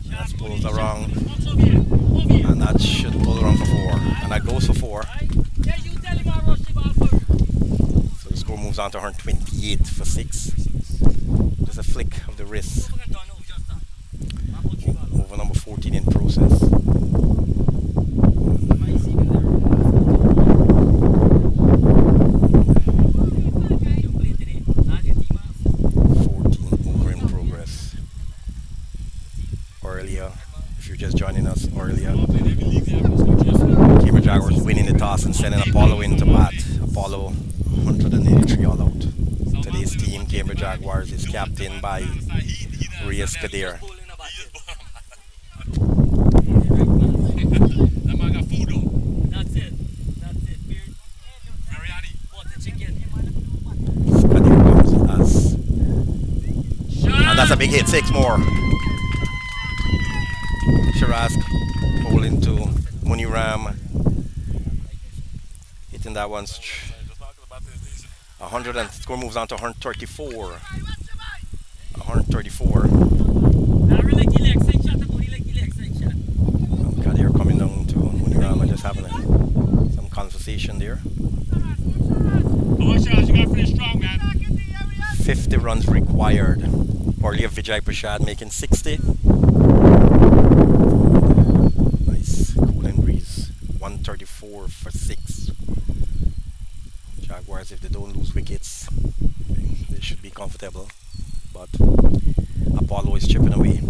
That's pulls around. And that should pull around for 4. And that goes for 4. So the score moves on to 128 for 6. Just a flick of the wrist over number 14 in process. 14 over in progress. Earlier, if you're just joining us earlier, Cambridge Jaguars winning the toss and sending Apollo in to bat. Apollo 183 all out. Today's team, Cambridge Jaguars, is captained by Reyes Kadir. That man got food though. That's it. That's it. Beard. Mariani. Butter chicken. Kadir comes as. And that's a big hit, 6 more. Shiraz bowling to Muniram. Hitting that one. Just talking about this. 100 and score moves on to 134. 134. Kadir coming down to Muniram and just having some conversation there. Oh, Charles, you gotta finish strong, man. 50 runs required. Earlier Vijay Prashad making 60. Nice cooling breeze. 134 for 6. Jaguars, if they don't lose wickets, they should be comfortable. But Apollo is chipping away.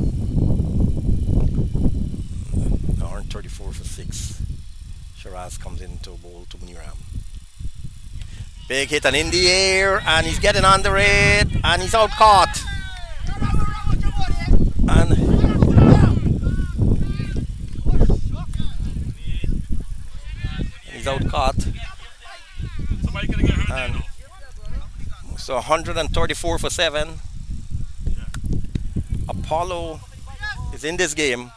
134 for 6. Shiraz comes into bowl to Muniram. Big hit and in the air, and he's getting under it, and he's out caught. And he's out caught. Somebody gonna get hurt there, And though. so 134 for 7. Apollo is in this game.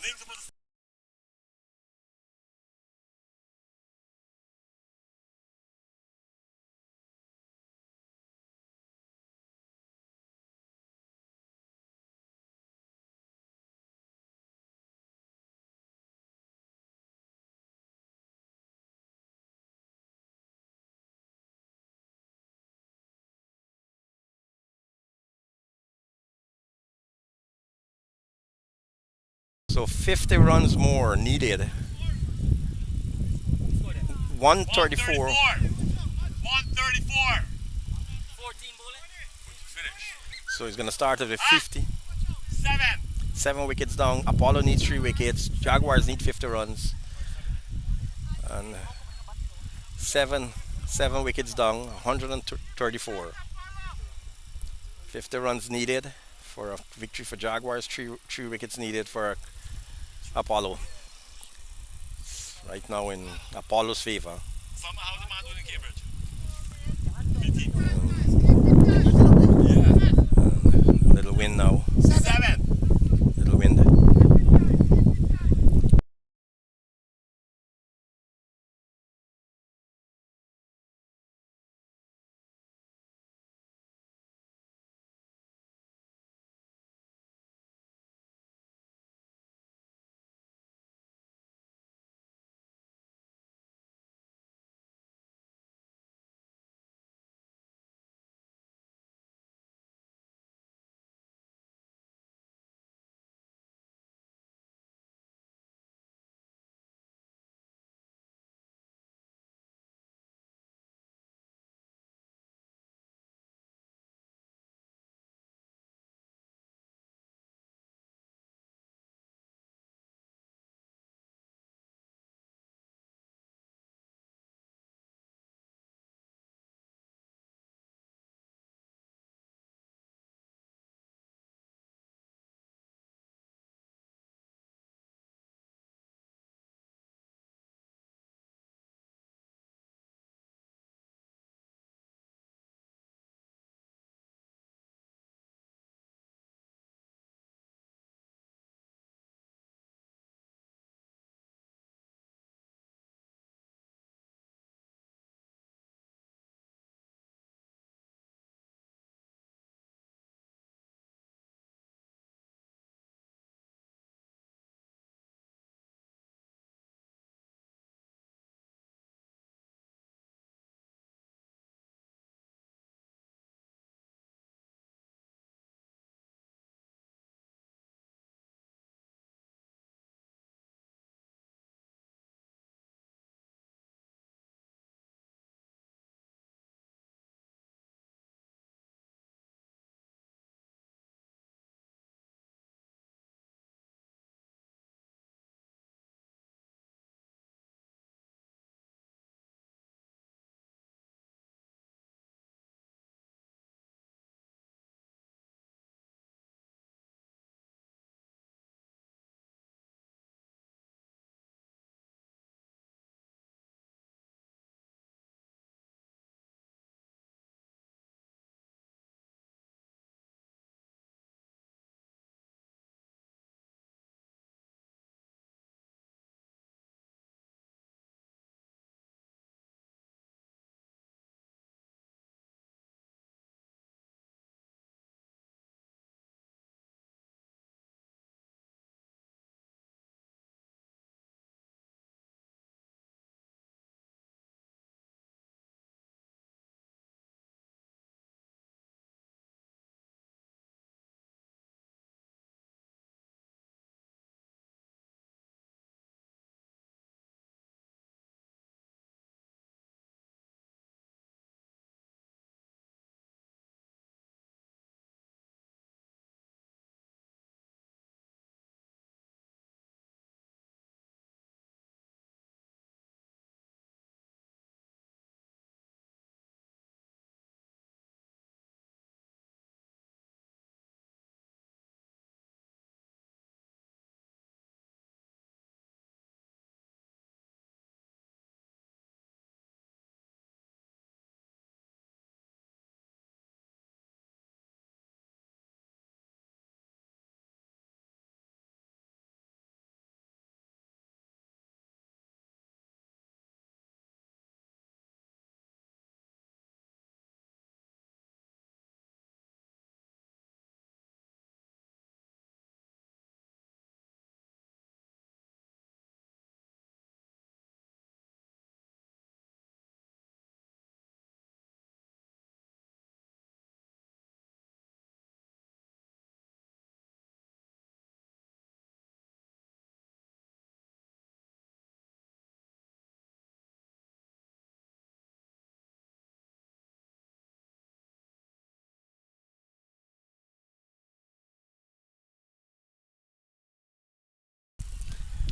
Link's supposed to So 50 runs more needed. 134. 134. 14 bullet. Finish. So he's going to start at 50. 7. 7 wickets down. Apollo needs 3 wickets. Jaguars need 50 runs. And Seven, 7 wickets down, 134. 50 runs needed for a victory for Jaguars. Three wickets needed for Apollo. Right now in Apollo's favor. Summer, how's the man doing in Cambridge? Little wind now. Seven. Little wind.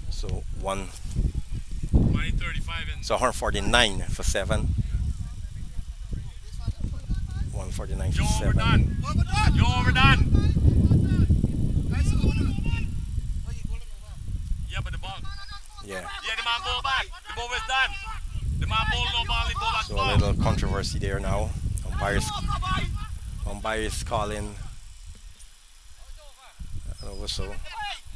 So one Mine 35 and So 149 for 7. 149 for Joe 7. overdone. Joe overdone. Yeah, but the ball. Yeah. Yeah, the man ball back. The ball was done. The man ball no ball, the ball back. So a little controversy there now. Umpires calling an over. So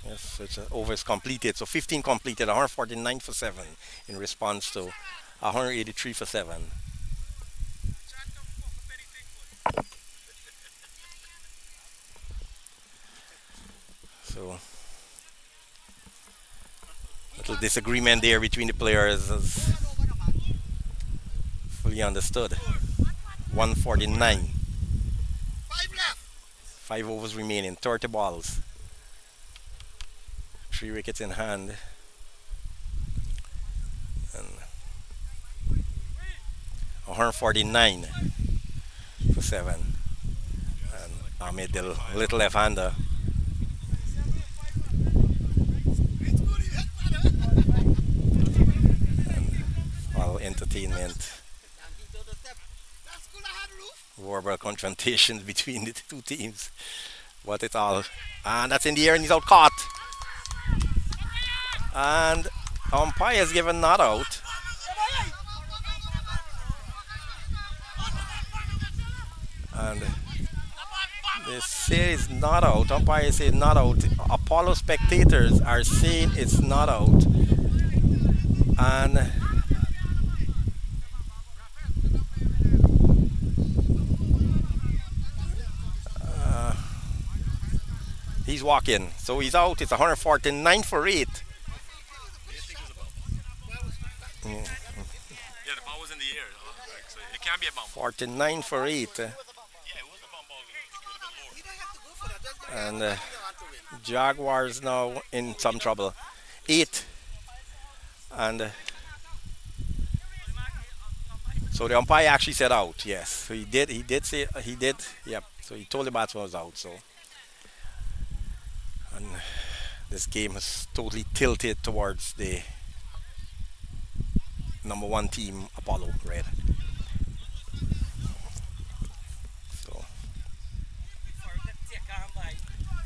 yes, it's over is completed. So 15 completed, 149 for 7 in response to 183 for 7. So little disagreement there between the players is fully understood. 149. 5 overs remaining, 30 balls. 3 wickets in hand. And 149 for 7. And Ahmed, the little left-hander. All entertainment. Verbal confrontations between the two teams. What it all. And that's in the air and he's out caught. And umpire has given not out. And they say it's not out. Umpire say not out. Apollo spectators are saying it's not out. And he's walking. So he's out. It's 149 for 8. Yeah, the ball was in the air. Like, so it can't be a bump. 49 for 8. Yeah, it was a bump ball. It could have been lower. And Jaguars now in some trouble. 8. And so the umpire actually said out. Yes. So he did say, he did. Yep. So he told the batsman was out. So. And this game is totally tilted towards the number 1 team, Apollo Red. So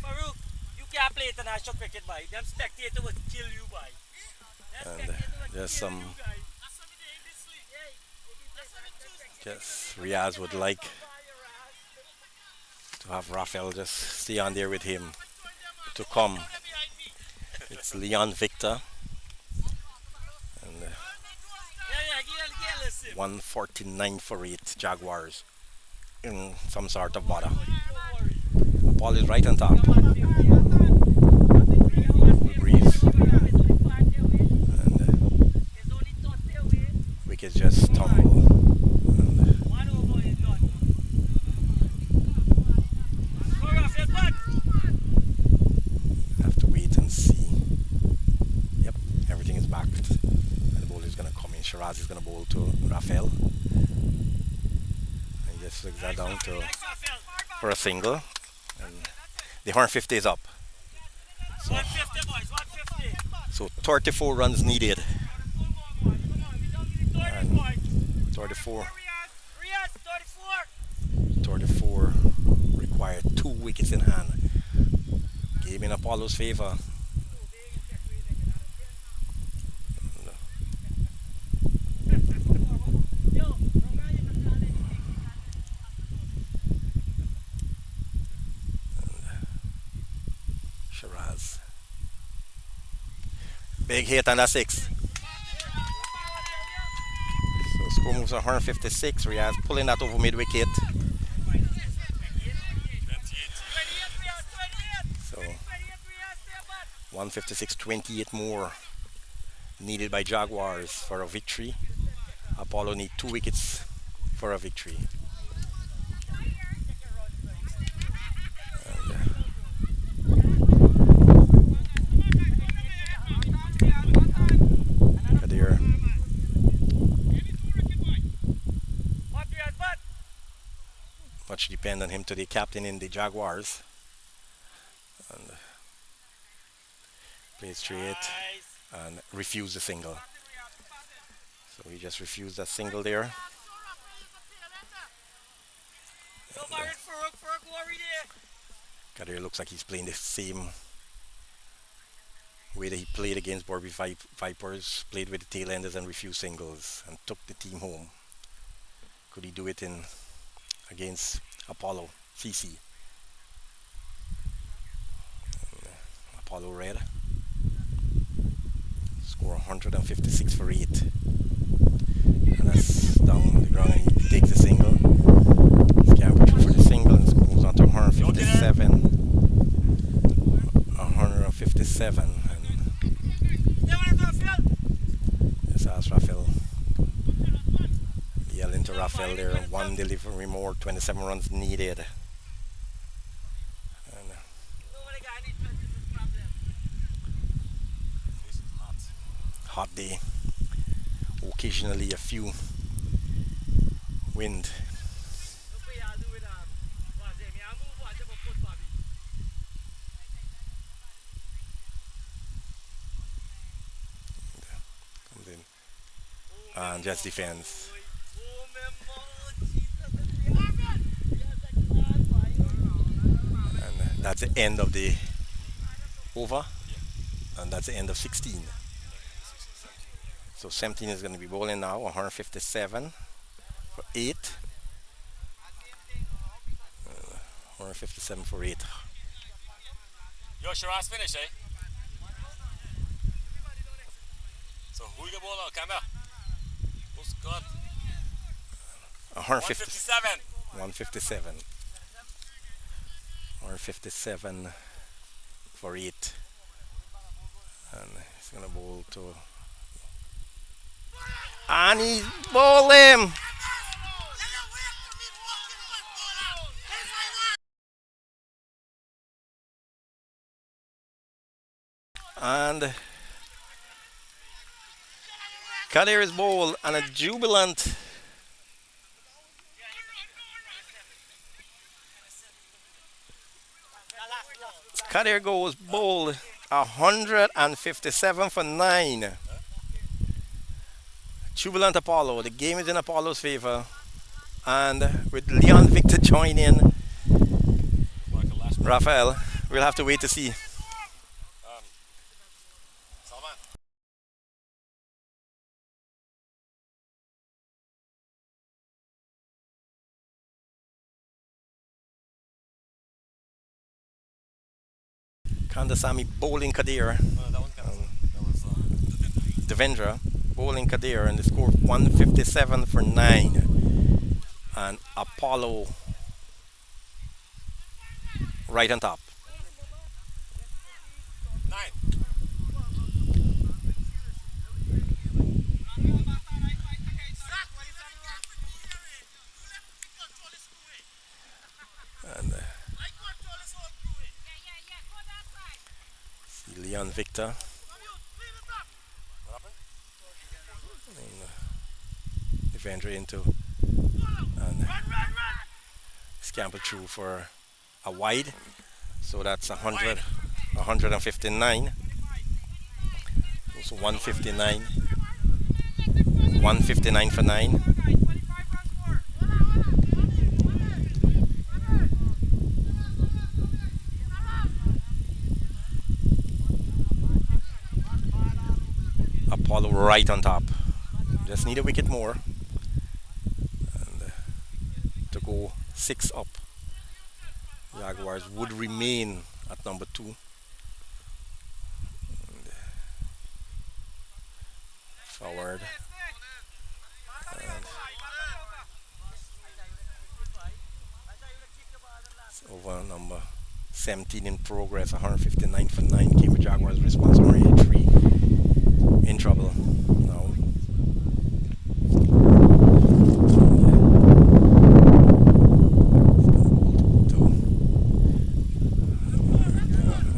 Farouk, you can't play international cricket, boy. Them spectators would kill you, boy. and there's some. Yes, Riaz would like to have Rafael just stay on there with him to come. It's Leon Victor. And 149 for 8 Jaguars in some sort of bother. Ball is right on top. Full breeze. And wickets just tumble. And have to wait and see. Yep, everything is back. And the bowler is going to come in. Shiraz is going to bowl to Rafael. And just flicks that down to for a single. And the 150 is up. So, 150, boys, 150. so 34 runs needed. And 34. 34 required 2 wickets in hand. Game in Apollo's favor. Shiraz. Big hit and a 6. So score moves 156. Riaz pulling that over mid wicket. So 156, 28 more needed by Jaguars for a victory. Apollo need 2 wickets for a victory. And there. Much depend on him to the captain in the Jaguars. And play straight and refuse the single. So he just refused that single there. Yo, Baron, Farooq, worry there. Kadir looks like he's playing the same way that he played against Borby Vipers, played with the tail enders and refused singles and took the team home. Could he do it in against Apollo, CC? Apollo red. Score 156 for 8. And that's down the ground and he takes the single. Scamper through for the single and moves on to 157. 157. Just ask Rafael. Yelling to Rafael there. One delivery more, 27 runs needed. And hot day. Occasionally a few wind. Comes in and just defends. And that's the end of the over, and that's the end of 16. So 17 is going to be bowling now, 157 for 8. 157 for 8. Yo, Shiraz finish, eh? So who you get ball out? Camera. Who's gone? 157. 157. 157 for 8. And he's going to bowl to... And he's bowling! And Kadir is bowled and a jubilant Kadir goes bowled 157 for 9. Jubilant Apollo. The game is in Apollo's favor. And with Leon Victor joining Rafael, we'll have to wait to see. Salman. Kandasamy bowling Kadir. No, that one that was Devendra bowling Kadir and the score 157 for 9. And Apollo right on top. 9. And see Leon Victor. What happened? And Devendra into and scamper through for a wide. So that's 100, 159. Also 159. 159 for 9. Apollo right on top. Just need a wicket more. And to go 6 up. Jaguars would remain at number 2. And forward. And it's over number 17 in progress. 159 for 9. Cambridge Jaguars response on 83. In trouble now.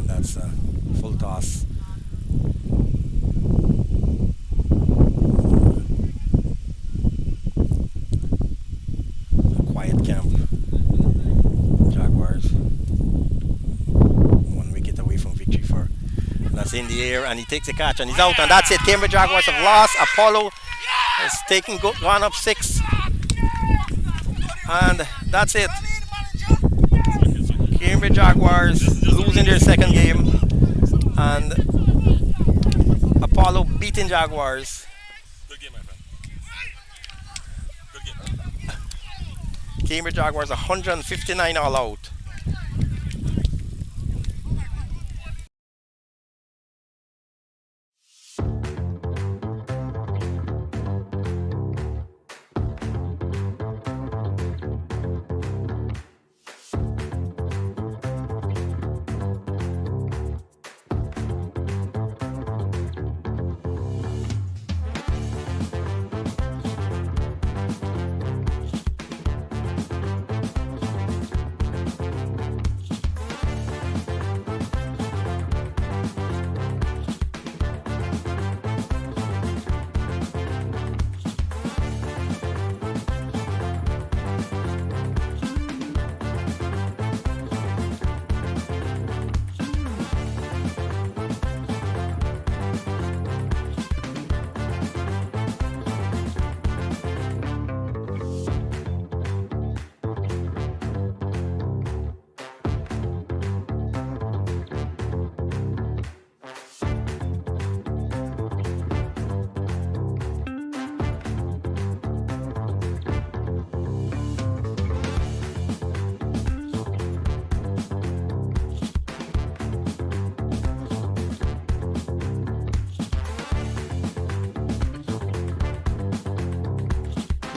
That's a full toss. A quiet camp. Jaguars 1 wicket away from victory for. That's in the air and he takes a catch and he's out and that's it. Cambridge Jaguars have lost. Apollo It's gone up 6. And that's it. Cambridge Jaguars losing their second game. And Apollo beating Jaguars. Good game, my friend. Good game. Cambridge Jaguars 159 all out.